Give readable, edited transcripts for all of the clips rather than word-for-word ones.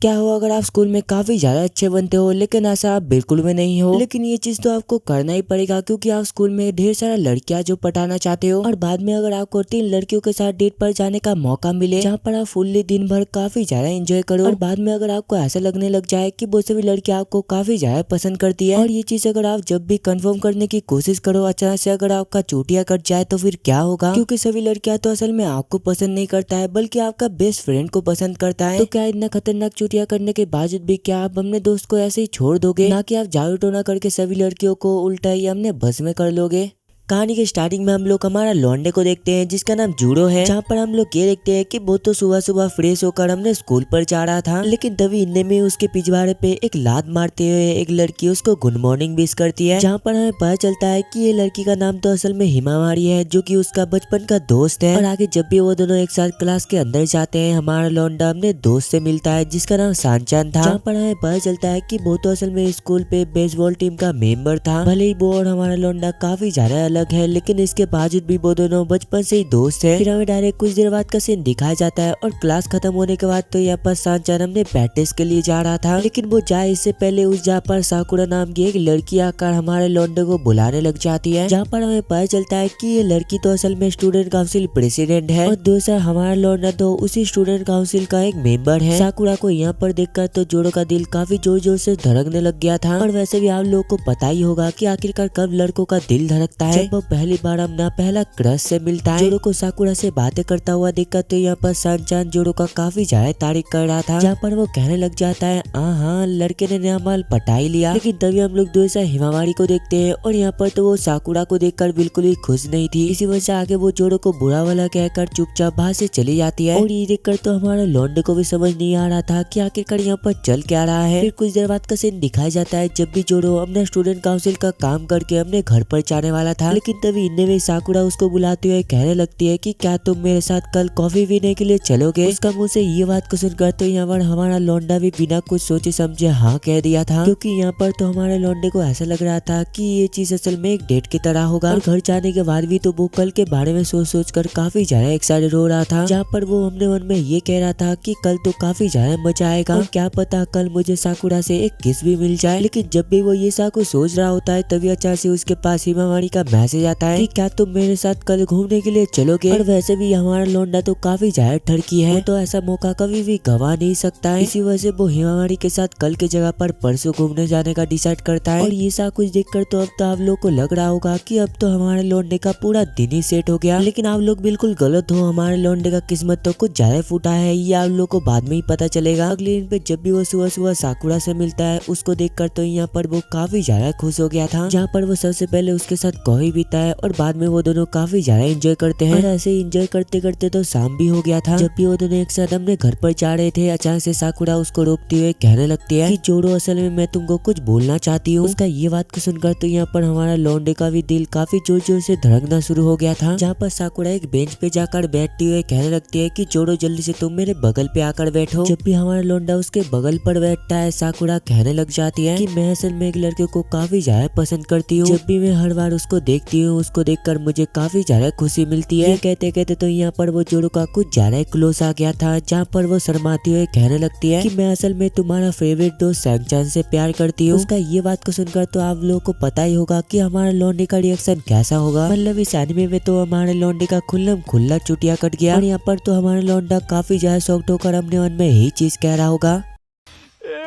क्या हो अगर आप स्कूल में काफी ज्यादा अच्छे बनते हो लेकिन ऐसा आप बिल्कुल भी नहीं हो, लेकिन ये चीज तो आपको करना ही पड़ेगा क्योंकि आप स्कूल में ढेर सारा लड़कियां जो पटाना चाहते हो और बाद में अगर आपको 3 लड़कियों के साथ डेट पर जाने का मौका मिले जहाँ पर आप फुल्ली दिन भर काफी ज्यादा एंजॉय करो और बाद में अगर आपको ऐसा लगने लग जाए कि वो सभी लड़कियां आपको काफी ज्यादा पसंद करती है और ये चीज अगर आप जब भी कंफर्म करने की कोशिश करो अचानक से अगर आपका चोटिया कट जाए तो फिर क्या होगा, क्योंकि सभी लड़कियां तो असल में आपको पसंद नहीं करता है बल्कि आपका बेस्ट फ्रेंड को पसंद करता है। तो क्या इतना खतरनाक चोटिया करने के बावजूद भी क्या आप अपने दोस्त को ऐसे ही छोड़ दोगे, ना कि आप जादू टोना करके सभी लड़कियों को उल्टा ही हमने बस में कर लोगे। कहानी के स्टार्टिंग में हम लोग हमारा लौंडे को देखते हैं जिसका नाम जूडो है, जहाँ पर हम लोग ये देखते हैं कि वो तो सुबह सुबह फ्रेश होकर हमने स्कूल पर जा रहा था, लेकिन तभी इन्ने में उसके पिछवाड़े पे एक लात मारते हुए एक लड़की उसको गुड मॉर्निंग विश करती है, जहाँ पर हमें पता चलता है कि ये लड़की का नाम तो असल में हिमावारी है जो कि उसका बचपन का दोस्त है। और आगे जब भी वो दोनों एक साथ क्लास के अंदर जाते हैं हमारा लौंडा अपने दोस्त से मिलता है जिसका नाम सांचान था, जहाँ पर हमें पता चलता है कि वो तो असल में स्कूल पे बेसबॉल टीम का मेंबर था। भले ही वो और हमारा लौंडा काफी ज्यादा अलग है लेकिन इसके बावजूद भी वो दोनों बचपन से ही दोस्त है। फिर हमें डायरेक्ट कुछ देर बाद का सीन दिखाया जाता है और क्लास खत्म होने के बाद तो यहाँ पर सांचान हमने प्रैक्टिस के लिए जा रहा था, लेकिन वो जाए इससे पहले उस जहाँ पर साकुरा नाम की एक लड़की आकर हमारे लौंडे को बुलाने लग जाती है, जहाँ पर हमें पता चलता है कि ये लड़की तो असल में स्टूडेंट काउंसिल प्रेसिडेंट है और दूसरा हमारा लौंडा तो उसी स्टूडेंट काउंसिल का एक मेंबर है। साकुरा को यहाँ पर देखकर तो जोड़ो का दिल काफी जोर जोर से धड़कने लग गया था और वैसे भी आप लोगों को पता ही होगा कि आखिरकार कब लड़कों का दिल धड़कता है, जब वो पहली बार अपना पहला क्रश से मिलता है। जोड़ो को साकुरा से बातें करता हुआ देखकर तो यहाँ पर सांचान जोड़ो का काफी ज्यादा तारीफ कर रहा था, जहाँ पर वो कहने लग जाता है हाँ लड़के ने नया माल पटा ही लिया। लेकिन तभी हम लोग दूसरा हिमावारी को देखते हैं और यहाँ पर तो वो साकुरा को देखकर बिल्कुल ही खुश नहीं थी, इसी वजह से आगे वो जोड़ो को बुरा वाला कहकर चुपचाप बाहर से चली जाती है। और ये देखकर तो हमारे लौंडे को भी समझ नहीं आ रहा था कि आखिरकार यहाँ पर चल क्या रहा है। फिर कुछ देर बाद का सीन दिखाया जाता है जब भी जोड़ो अपना स्टूडेंट काउंसिल का काम करके अपने घर पर जाने वाला था, लेकिन तभी इन्ने में साकुरा उसको बुलाते हुए कहने लगती है कि क्या तुम मेरे साथ कल कॉफी पीने के लिए चलोगे। उसका मुंह से ये बात को सुनकर तो यहाँ पर हमारा लौंडा भी बिना कुछ सोचे समझे हाँ कह दिया था, क्योंकि यहाँ पर तो हमारे लौंडे को ऐसा लग रहा था कि ये चीज असल में एक डेट की तरह होगा। और घर जाने के बाद भी तो वो कल के बारे में सोच कर काफी ज्यादा एक्साइटेड हो रहा था, जहाँ पर वो अपने मन में ये कह रहा था कि कल तो काफी ज्यादा मजा आएगा और क्या पता कल मुझे साकुरा से एक किस भी मिल जाए। लेकिन जब भी वो ये साकु सोच रहा होता है तभी अचानक से उसके पास हिमावारी का मैसेज आता है कि क्या तुम मेरे साथ कल घूमने के लिए चलोगे। और वैसे भी हमारा लौंडा तो काफी ज्यादा ठरकी है, तो ऐसा मौका कभी भी गवा नहीं सकता है। इसी वजह से वो हिमावारी के साथ कल के जगह पर परसों घूमने जाने का डिसाइड करता है। और ये सब कुछ देखकर तो अब तो आप लोग को लग रहा होगा कि अब तो हमारे लौंडे का पूरा दिन ही सेट हो गया, लेकिन आप लोग बिल्कुल गलत हो। हमारे लौंडे का किस्मत तो कुछ ज्यादा फूटा है, ये आप लोग को बाद में ही पता चलेगा। अगले दिन पे जब भी वो सुबह सुबह साकुरा से मिलता है उसको देखकर तो यहाँ पर वो काफी ज्यादा खुश हो गया था, जहाँ पर वो सबसे पहले उसके साथ कॉफी पीता है और बाद में वो दोनों काफी ज्यादा एंजॉय करते हैं। और ऐसे एंजॉय करते करते तो शाम भी हो गया था। जब भी वो दोनों एक साथ अपने घर पर जा रहे थे अचानक से साकुरा उसको रोकते हुए कहने लगती है कि जोड़ो असल में मैं तुमको कुछ बोलना चाहती हूँ। उसका ये बात को सुनकर तो यहाँ पर हमारा लौंडे का भी दिल काफी जोर जोर से धड़कना शुरू हो गया था, जहाँ पर साकुरा एक बेंच पे जाकर बैठते हुए कहने लगती है कि जोड़ो जल्दी से तुम मेरे बगल पे आकर बैठो। जब भी हमारा लौंडा उसके बगल पर बैठता है साकुरा कहने लग जाती है कि मैं असल में एक लड़के को काफी ज्यादा पसंद करती हूँ, जब भी मैं हर बार उसको देखती हूँ उसको देखकर मुझे काफी ज्यादा खुशी मिलती है। कहते कहते तो यहाँ पर वो जोड़ो का कुछ ज्यादा क्लोज आ गया था, जहाँ पर वो शर्माती हुए कहने लगती है कि मैं असल में तुम्हारा फेवरेट दोस्त सांचान से प्यार करती हूँ। उसका ये बात को सुनकर तो आप लोगों को पता ही होगा कि हमारे लौंडे का रिएक्शन कैसा होगा। मतलब इस एनिमे में तो हमारे लौंडे का खुल्लम खुल्ला चुटिया कट गया और यहाँ पर तो हमारा लौंडा काफी ज्यादा शॉक्ड होकर अपने मन में यही चीज कह रहा होगा,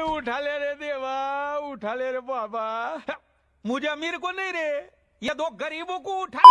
उठा ले रे देवा, उठा ले रे बाबा, मुझे अमीर को नहीं रे, ये दो गरीबों को उठा।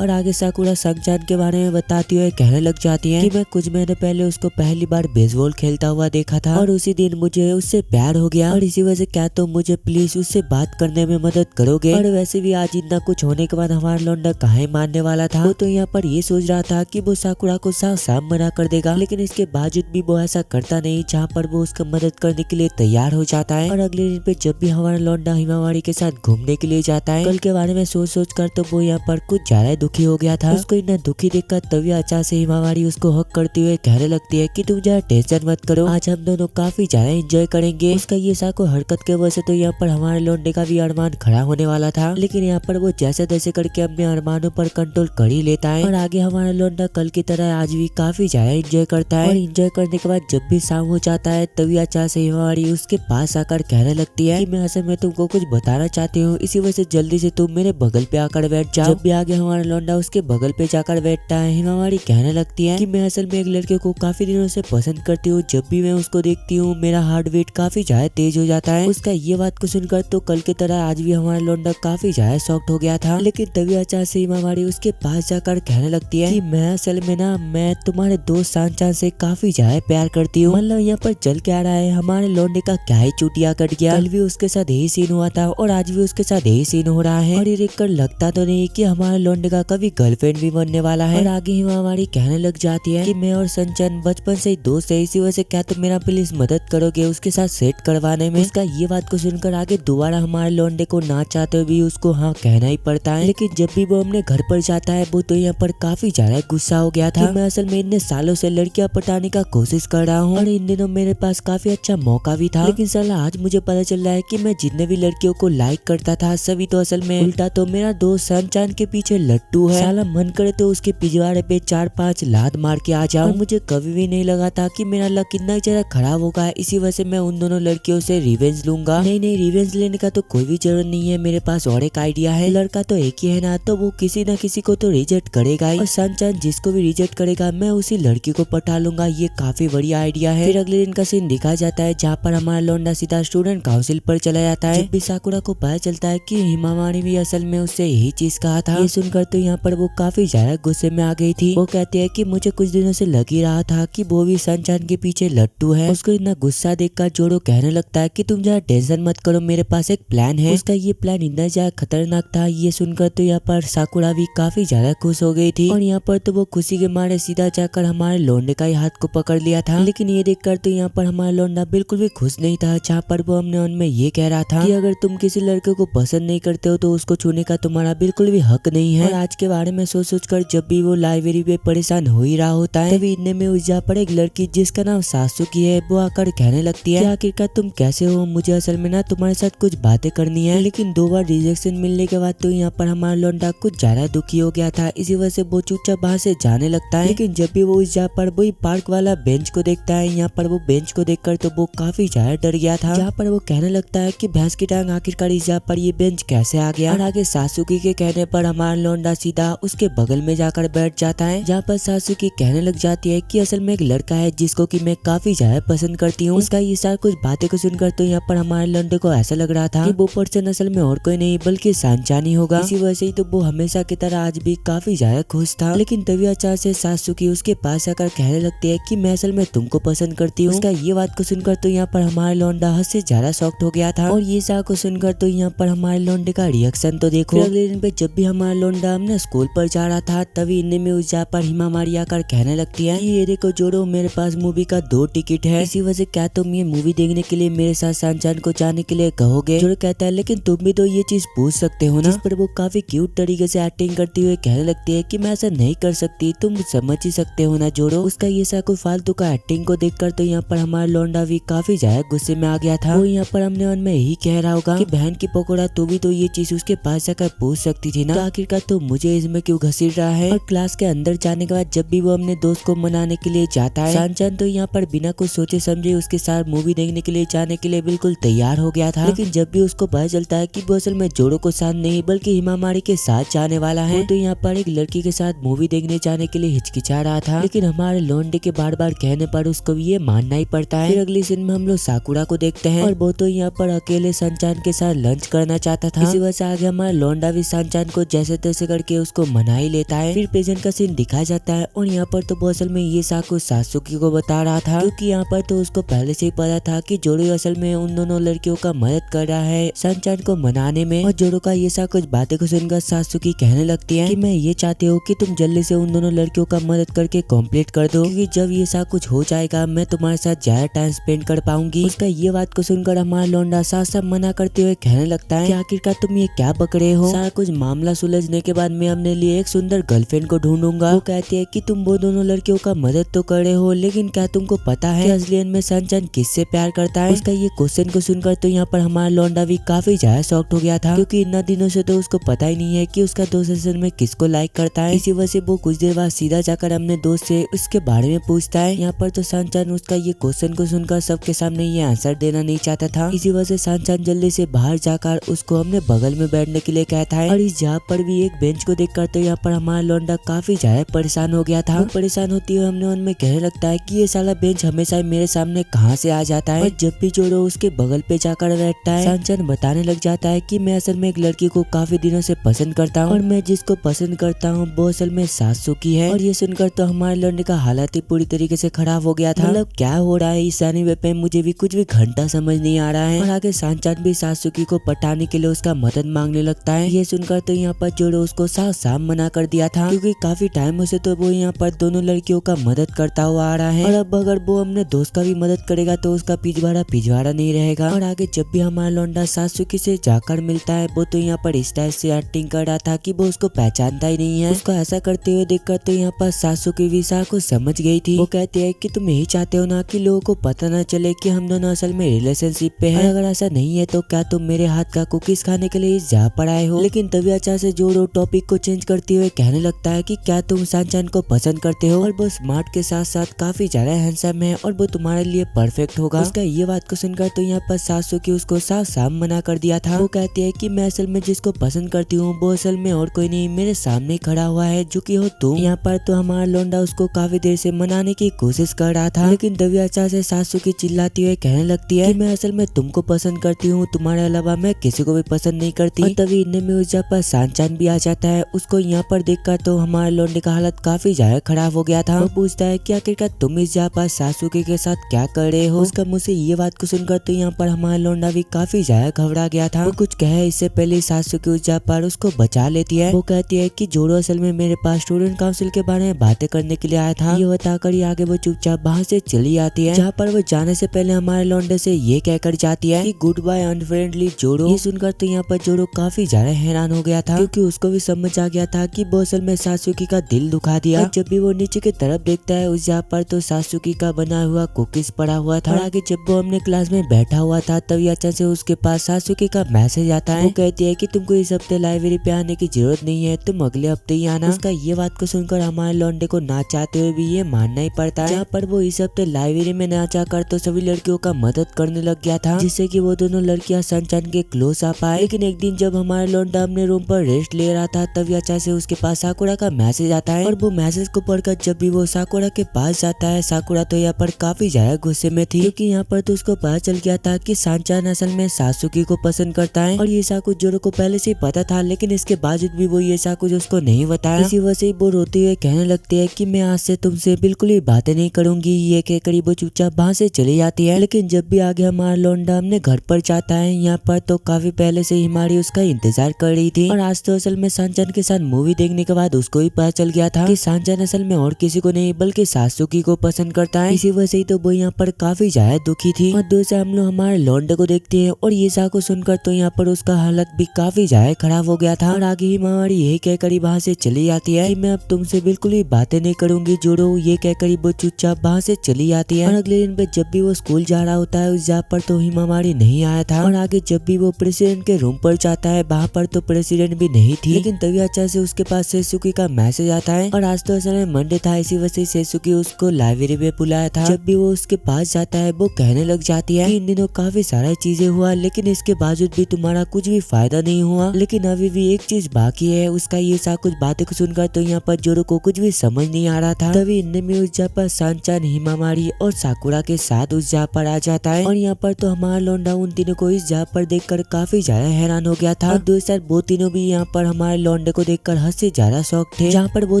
और आगे साकुरा सांचान के बारे में बताती हुए कहने लग जाती है कि मैं कुछ महीने पहले उसको पहली बार बेसबॉल खेलता हुआ देखा था और उसी दिन मुझे उससे प्यार हो गया और इसी वजह से क्या तुम मुझे प्लीज उससे बात करने में मदद करोगे। और वैसे भी आज इतना कुछ होने के बाद हमारा लौंडा काहे मानने वाला था, वो तो यहाँ पर ये सोच रहा था कि वो साकुरा को साफ साफ मना कर देगा, लेकिन इसके बावजूद भी वो ऐसा करता नहीं, जहाँ पर वो उसका मदद करने के लिए तैयार हो जाता है। और अगले दिन पे जब भी हमारा लौंडा हिमावारी के साथ घूमने के लिए जाता है कल के बारे में सोच कर तो वो यहाँ पर कुछ ज्यादा दुखी हो गया था। उसको इतना दुखी देखकर तभी अचानक से हिमावारी उसको हक करते हुए कहने लगती है कि तुम ज्यादा टेंशन मत करो, आज हम दोनों काफी ज्यादा एंजॉय करेंगे। उसका ये साको हरकत के वजह से तो यहाँ पर हमारे लौंडे का भी अरमान खड़ा होने वाला था, लेकिन यहाँ पर वो जैसे तैसे करके अपने अरमानों पर कंट्रोल कर ही लेता है और आगे हमारा लौंडा कल की तरह आज भी काफी ज्यादा एंजॉय करता है। और एंजॉय करने के बाद जब भी शाम हो जाता है तभी अचानक से हिमावारी उसके पास आकर कहने लगती है कि मैं असल में तुमको कुछ बताना चाहती हूँ, इसी वजह से जल्दी से तुम मेरे बगल पे आकर बैठ जाओ। जब भी आगे हमारा लौंडा उसके बगल पे जाकर बैठता है, हिमावारी कहने लगती है कि मैं असल में एक लड़के को काफी दिनों से पसंद करती हूँ, जब भी मैं उसको देखती हूँ मेरा हार्ट बीट काफी ज्यादा तेज हो जाता है। उसका ये बात को सुनकर तो कल की तरह आज भी हमारा लौंडा काफी ज्यादा शॉक्ड हो गया था, लेकिन तभी अचानक से हिमावारी उसके पास जाकर कहने लगती है कि मैं असल में ना मैं तुम्हारे दोस्त सांचान से काफी ज्यादा प्यार करती हूँ। मतलब यहाँ पर चल के आ रहा है हमारे लौंडे का क्या ही चुटिया कट गया, कल भी उसके साथ यही सीन हुआ था और आज भी उसके साथ यही सीन हो रहा है और ये देखकर लगता तो नहीं कि हमारे लौंडे का कभी गर्लफ्रेंड भी बनने वाला है। और आगे हिमावारी कहने लग जाती है कि मैं और संचन बचपन से ही दोस्त है, इसी वजह से क्या तुम मेरा प्लीज मदद करोगे उसके साथ सेट करवाने में। उसका ये बात को सुनकर आगे दोबारा हमारे लौंडे को ना चाहते हुए भी उसको हाँ कहना ही पड़ता है, लेकिन जब भी वो अपने घर पर जाता है वो तो यहाँ पर काफी ज्यादा गुस्सा हो गया था कि मैं असल में इतने सालों से लड़कियां पटाने का कोशिश कर रहा हूँ और इन दिनों मेरे पास काफी अच्छा मौका भी था, लेकिन साला आज मुझे पता चल रहा है कि मैं जितने भी लड़कियों को लाइक करता था सभी तो असल में उल्टा तो मेरा दोस्त सनचान के पीछे लट्टू है। साला मन करे तो उसके पिछवाड़े पे 4-5 लात मार के आ जाऊं। मुझे कभी भी नहीं लगा था कि मेरा लक इतना ज्यादा खराब होगा, इसी वजह से मैं उन दोनों लड़कियों से रिवेंज लूंगा। नहीं रिवेंज लेने का तो कोई भी जरूरत नहीं है, मेरे पास और एक आइडिया है। लड़का तो एक ही है ना, तो वो किसी न किसी को तो रिजेक्ट करेगा ही और सनचान जिसको भी रिजेक्ट करेगा मैं उसी लड़की को पटा लूंगा। ये काफी बढ़िया आइडिया है। फिर अगले दिन का सीन दिखाया जाता है जहाँ पर हमारा लौंडा सीधा स्टूडेंट काउंसिल पर चला जाता है। जब भी साकुरा को पता चलता है कि हिमावारी भी असल में उससे यही चीज कहा था, ये सुनकर तो यहाँ पर वो काफी ज्यादा गुस्से में आ गई थी। वो कहती है कि मुझे कुछ दिनों से लग ही रहा था कि वो भी सनचान के पीछे लट्टू है। उसको इतना गुस्सा देखकर जोड़ो कहने लगता है कि तुम जरा टेंशन मत करो, मेरे पास एक प्लान है। उसका ये प्लान इतना ज्यादा खतरनाक था, ये सुनकर तो यहाँ पर साकुरा भी काफी ज्यादा खुश हो गई थी और यहाँ पर तो वो खुशी के मारे सीधा जाकर हमारे लौंडे का ही हाथ को पकड़ लिया था। लेकिन ये देखकर तो यहाँ पर हमारा लौंडा बिल्कुल भी खुश नहीं था, जहाँ पर वो अपने मन में ये कह रहा था कि अगर तुम किसी लड़के को पसंद नहीं करते हो तो उसको छूने का तुम्हारा बिल्कुल भी हक नहीं है। और आज के बारे में सोच कर जब भी वो लाइब्रेरी में परेशान हो ही रहा होता है तभी इतने में उस जा पर एक लड़की जिसका नाम सासुकी है वो आकर कहने लगती है आखिरकार तुम कैसे हो, मुझे असल में ना तुम्हारे साथ कुछ बातें करनी है। लेकिन 2 बार रिजेक्शन मिलने के बाद तो यहाँ पर हमारा लौंडा कुछ ज्यादा दुखी हो गया था, इसी वजह से वो चुपचाप वहाँ से जाने लगता है। लेकिन जब भी वो उस जा पर वही पार्क वाला बेंच को देखता है, यहाँ पर वो बेंच को देखकर तो वो काफी ज्यादा डर गया था, जहाँ पर वो कहने लगता है कि भैंस की टांग आखिरकार इस जा पर ये बेंच कैसे आ गया। और आगे सासुकी के कहने पर हमारा लौंडा सीधा उसके बगल में जाकर बैठ जाता है, जहाँ पर सासुकी कहने लग जाती है कि असल में एक लड़का है जिसको कि मैं काफी ज्यादा पसंद करती हूँ। उसका ये सारा कुछ बातें को सुनकर तो यहाँ पर हमारे लौंडे को ऐसा लग रहा था कि वो पर्सन असल में और कोई नहीं बल्कि सांचान ही होगा, इसी वजह से ही तो वो हमेशा की तरह आज भी काफी ज्यादा खुश था। लेकिन तभी अचानक से सासुकी उसके पास आकर कहने लगती है कि मैं असल में तुमको पसंद करती हूँ। उसका ये बात को सुनकर तो यहाँ पर हमारा लौंडा हद से ज्यादा शॉक्ड हो गया था और ये सारा को सुनकर तो यहाँ पर हमारे लौंडे का रिएक्शन तो देखो। अगले दिन पे जब भी हमारा लौंडा अपने स्कूल पर जा रहा था तभी इन्हें में उस जा पर हिमावारी आकर कहने लगती है कि ये देखो जोड़ो मेरे पास मूवी का 2 टिकट है, इसी वजह से क्या तुम ये मूवी देखने के लिए मेरे साथ सांचान को जाने के लिए कहोगे। जोड़ो कहता है लेकिन तुम भी तो ये चीज पूछ सकते हो ना, जिस पर वो काफी क्यूट तरीके से एक्टिंग करती हुए कहने लगती है कि मैं ऐसा नहीं कर सकती, तुम समझ ही सकते हो ना जोड़ो। उसका ये सा कोई फालतू का एक्टिंग को देखकर तो यहाँ पर हमारा लौंडा भी काफी ज्यादा गुस्से में आ गया था। वो यहाँ पर अपने मन में यही कह रहा होगा कि बहन की पकौड़ा तू भी तो ये चीज उसके पास जाकर पूछ सकती थी ना, तो आखिरकार तो मुझे इसमें क्यों घसीट रहा है। और क्लास के अंदर जाने के बाद जब भी वो अपने दोस्त को मनाने के लिए जाता है, सांचान तो यहाँ पर बिना कुछ सोचे समझे उसके साथ मूवी देखने के लिए जाने के लिए बिल्कुल तैयार हो गया था। लेकिन जब भी उसको पता चलता है कि वो असल में जोड़ो को साथ नहीं बल्कि हिमावारी के साथ जाने वाला है, तो यहाँ पर एक लड़की के साथ मूवी देखने जाने के लिए हिचकिचा रहा था। लेकिन हमारे लौंडे के बार बार कहने पर उसको भी ये मानना ही पड़ता है। फिर अगली सीन में हम लोग साकुरा को देखते हैं और वो तो यहाँ पर अकेले संचान के साथ लंच करना चाहता था, इसी वजह से आगे हमारा लौंडा भी संचान को जैसे तैसे करके उसको मना ही लेता है। फिर प्रेजेंट का सीन दिखाया जाता है और यहाँ पर तो वो असल में ये साकू सासुकी को बता रहा था, क्योंकि यहाँ पर तो उसको पहले से ही पता था कि जोड़ो असल में उन दोनों लड़कियों का मदद कर रहा है संचान को मनाने में। और जोड़ो का ये सा कुछ बातें को सुनकर सासुकी कहने लगती है कि मैं ये चाहती हूँ कि तुम जल्दी से उन दोनों लड़कियों का मदद करके कंप्लीट कर दो, क्योंकि जब ये सा कुछ हो जाएगा मैं तुम्हारे साथ ज्यादा टाइम स्पेंड कर पाऊंगी। उसका ये बात को सुनकर हमारा लौंडा साफ साफ मना करते हुए कहने लगता है कि आखिरकार तुम ये क्या बक रहे रहे हो? सारा कुछ मामला सुलझने के बाद मैं अपने लिए एक सुंदर गर्लफ्रेंड को ढूंढूंगा। वो कहती है कि तुम वो दोनों लड़कियों का मदद तो कर रहे हो, लेकिन क्या तुमको पता है कि असलियत में सनचान किससे प्यार करता है? उसका ये क्वेश्चन को सुनकर तो यहाँ पर हमारा लौंडा भी काफी ज्यादा शॉक्ड हो गया था, क्योंकि इतना दिनों से तो उसको पता ही नहीं है कि उसका दोस्त असल में किसको लाइक करता है। इसी वजह से वो कुछ देर बाद सीधा जाकर अपने दोस्त से उसके बारे में पूछता है। यहाँ पर तो सनचान उसका ये क्वेश्चन को सुनकर सबके सामने ये आंसर देना नहीं चाहता था। इसी वजह से सनचान जल्दी से बाहर जाकर उसको अपने बगल में बैठने के लिए कहता है। और इस जगह पर भी एक बेंच को देखकर तो यहाँ पर हमारा लौंडा काफी ज्यादा परेशान हो गया था। परेशान होती हुए हमने उनमें कहने लगता है कि ये साला बेंच हमेशा मेरे सामने कहाँ से आ जाता है, और जब भी जोड़ो उसके बगल पे जाकर बैठता है। सनचान बताने लग जाता है कि मैं असल में एक लड़की को काफी दिनों से पसंद करता हूँ, और मैं जिसको पसंद करता हूँ वो असल में सासुकी है। और ये सुनकर तो हमारे लौंडे का हालत ही पूरी तरीके से खराब हो गया था। मतलब क्या हो रहा है इस एनीमे पे, मुझे भी कुछ भी घंटा समझ नहीं आ रहा है। और आगे सनचान भी सासुकी को पटाने के लिए उसका मदद मांगने लगता है। ये सुनकर तो यहाँ पर जोड़ो उसको साफ साफ मना कर दिया था, क्योंकि काफी टाइम से तो वो यहाँ पर दोनों लड़कियों का मदद करता हुआ आ रहा है, और अब अगर वो अपने दोस्त का भी मदद करेगा तो उसका पिछवाड़ा नहीं रहेगा। और आगे जब भी हमारा लौंडा सासुकी से जाकर मिलता है, वो तो यहाँ पर इस टाइप से एक्टिंग कर रहा था कि वो उसको पहचानता ही नहीं है। उसको ऐसा करते हुए देखकर तो यहाँ पर सासुकी विसा को समझ गई थी। वो कहती है कि तुम यही चाहते हो ना कि लोगों को पता ना चले कि हम दोनों असल में रिलेशनशिप पे हैं। अगर ऐसा नहीं है तो क्या तुम मेरे हाथ का कुकीज खाने के लिए जा पर आए हो? लेकिन तभी अचानक से जोड़ो टॉपिक को चेंज करते हुए कहने लगता है कि क्या तुम सनचान को पसंद करते हो, और वो स्मार्ट के साथ साथ काफी ज्यादा हैंडसम है, और वो तुम्हारे लिए परफेक्ट होगा। उसका ये बात को सुनकर तो यहाँ पर सासुकी उसको साफ साफ मना कर दिया था। वो कहती है कि मैं असल में जिसको पसंद करती हूँ वो असल में और कोई नहीं मेरे सामने खड़ा हुआ है, जो कि हो तुम। यहाँ पर तो हमारा लौंडा उसको काफी देर से मनाने की कोशिश कर रहा था, लेकिन तभी अचानक से सासुकी चिल्लाती हुए कहने लगती है कि मैं असल में तुमको पसंद करती हूँ, तुम्हारे अलावा मैं किसी को भी पसंद नहीं करती। और तभी इतने में उस जगह पर सनचान भी आ जाता है। उसको यहाँ पर देखकर तो हमारे लौंडे का हालत काफी ज्यादा खराब हो गया था। वो पूछता है कि आखिरकार तुम इस जगह पर सासुकी के साथ क्या कर रहे हो? उसका मुझसे ये बात को सुनकर तो यहाँ पर हमारा लौंडा भी काफी ज्यादा घबरा गया था। वो कुछ कहे इससे पहले सासुकी उस जगह पर उसको बचा लेती है। वो कहती है कि जोड़ो असल में मेरे पास स्टूडेंट काउंसिल के बारे में बातें करने के लिए आया था। ये बताकर ही आगे वो चुपचाप वहाँ से चली आती है, जहाँ पर वो जाने से पहले हमारे लौंडे से ये कहकर जाती है कि गुड बाय अनफ्रेंडली जोड़ो। ये सुनकर तो यहाँ पर जोड़ो काफी ज्यादा हैरान हो गया था, क्योंकि उसको भी समझ आ गया था कि वो असल में सासुकी का दिल दुखा दिया। और जब भी वो नीचे की तरफ देखता है उस जगह पर तो सासुकी का बना हुआ कुकीज पड़ा हुआ था। और आगे जब वो अपने क्लास में बैठा हुआ था तभी अचानक से उसके पास सासुकी का मैसेज आता है। वो कहती है कि तुमको इस हफ्ते लाइब्रेरी पे आने की जरूरत नहीं है, तुम अगले हफ्ते ही आना। उसका ये बात को सुनकर हमारे लौंडे को ना चाहते हुए भी ये मानना ही पड़ता है। जहाँ पर वो इस हफ्ते लाइब्रेरी में ना जाकर तो सभी लड़कियों का मदद करने लग गया था, जिससे कि वो दोनों लड़कियां सनचान के क्लोज आ पाए। लेकिन एक दिन जब हमारा लौंडा अपने रूम पर रेस्ट ले रहा था तभी अचानक से उसके पास साकुरा का मैसेज आता है। और वो मैसेज को पढ़कर जब भी वो साकुरा के पास जाता है, साकुरा तो यहाँ पर काफी ज्यादा गुस्से में थी, क्योंकि यहाँ पर तो उसको पता चल गया था कि सनचान असल में सासुकी को पसंद करता है। और ये सब कुछ जोरो को पहले से ही पता था, लेकिन इसके बावजूद भी वो ये सब कुछ उसको नहीं बताया। इसी वजह से वो रोते हुए कहने लगती है कि मैं आज से तुमसे बिल्कुल ही बातें नहीं करूंगी। ये कहकर वो चुपचाप वहाँ से चली जाती है। लेकिन जब भी आगे हमारा लौंडा अपने घर पर जाता है, यहाँ पर तो काफी पहले से हिमारी उसका इंतजार कर रही थी। और आज तो असल में सनचान के साथ मूवी देखने के बाद उसको ही पता चल गया था कि सनचान असल में और किसी को नहीं बल्कि सासुकी को पसंद करता है। इसी वजह से ही तो वो यहाँ पर काफी ज्यादा दुखी थी। और दूसरे हम लोग हमारे लौंडे को देखते हैं, और ये सब को सुनकर तो यहाँ पर उसका हालत भी काफी ज्यादा खराब हो गया था। और आगे हिमारी यही कहकर वहाँ से चली जाती है कि मैं अब तुमसे बिल्कुल ही बातें नहीं करूंगी जोड़ो। ये कहकर वो चुपचाप वहाँ से चली जाती है। और अगले दिन पे जब भी वो स्कूल जा रहा होता है उस जगह पर तो हिमारी नहीं आया था। और आगे जब भी वो प्रेसिडेंट के रूम पर जाता है वहाँ पर तो प्रेसिडेंट भी नहीं थी। लेकिन तभी अचानक से उसके पास सेसुकी का मैसेज आता है। और आज तो असल में मंडे था, इसी वजह से सेसुकी उसको लाइब्रेरी में बुलाया था। जब भी वो उसके पास जाता है वो कहने लग जाती है कि इन दिनों काफी सारा चीजें हुआ, लेकिन इसके बावजूद भी तुम्हारा कुछ भी फायदा नहीं हुआ। लेकिन अभी भी एक चीज बाकी है। उसका ये सब कुछ बातें को सुनकर तो यहाँ पर जोरो को कुछ भी समझ नहीं आ रहा था। तभी इनमें में उस जगह पर सनचान, हिमामारी और साकुरा के साथ उस जगह पर आ जाता है। और यहाँ पर तो हमारा लौंडा उन तीनों को इस जगह पर देखकर काफी ज्यादा हैरान हो गया था। और दूसरा वो तीनों भी यहाँ पर हमारे लौंडे को देखकर हद से ज्यादा शौक थे। जहाँ पर वो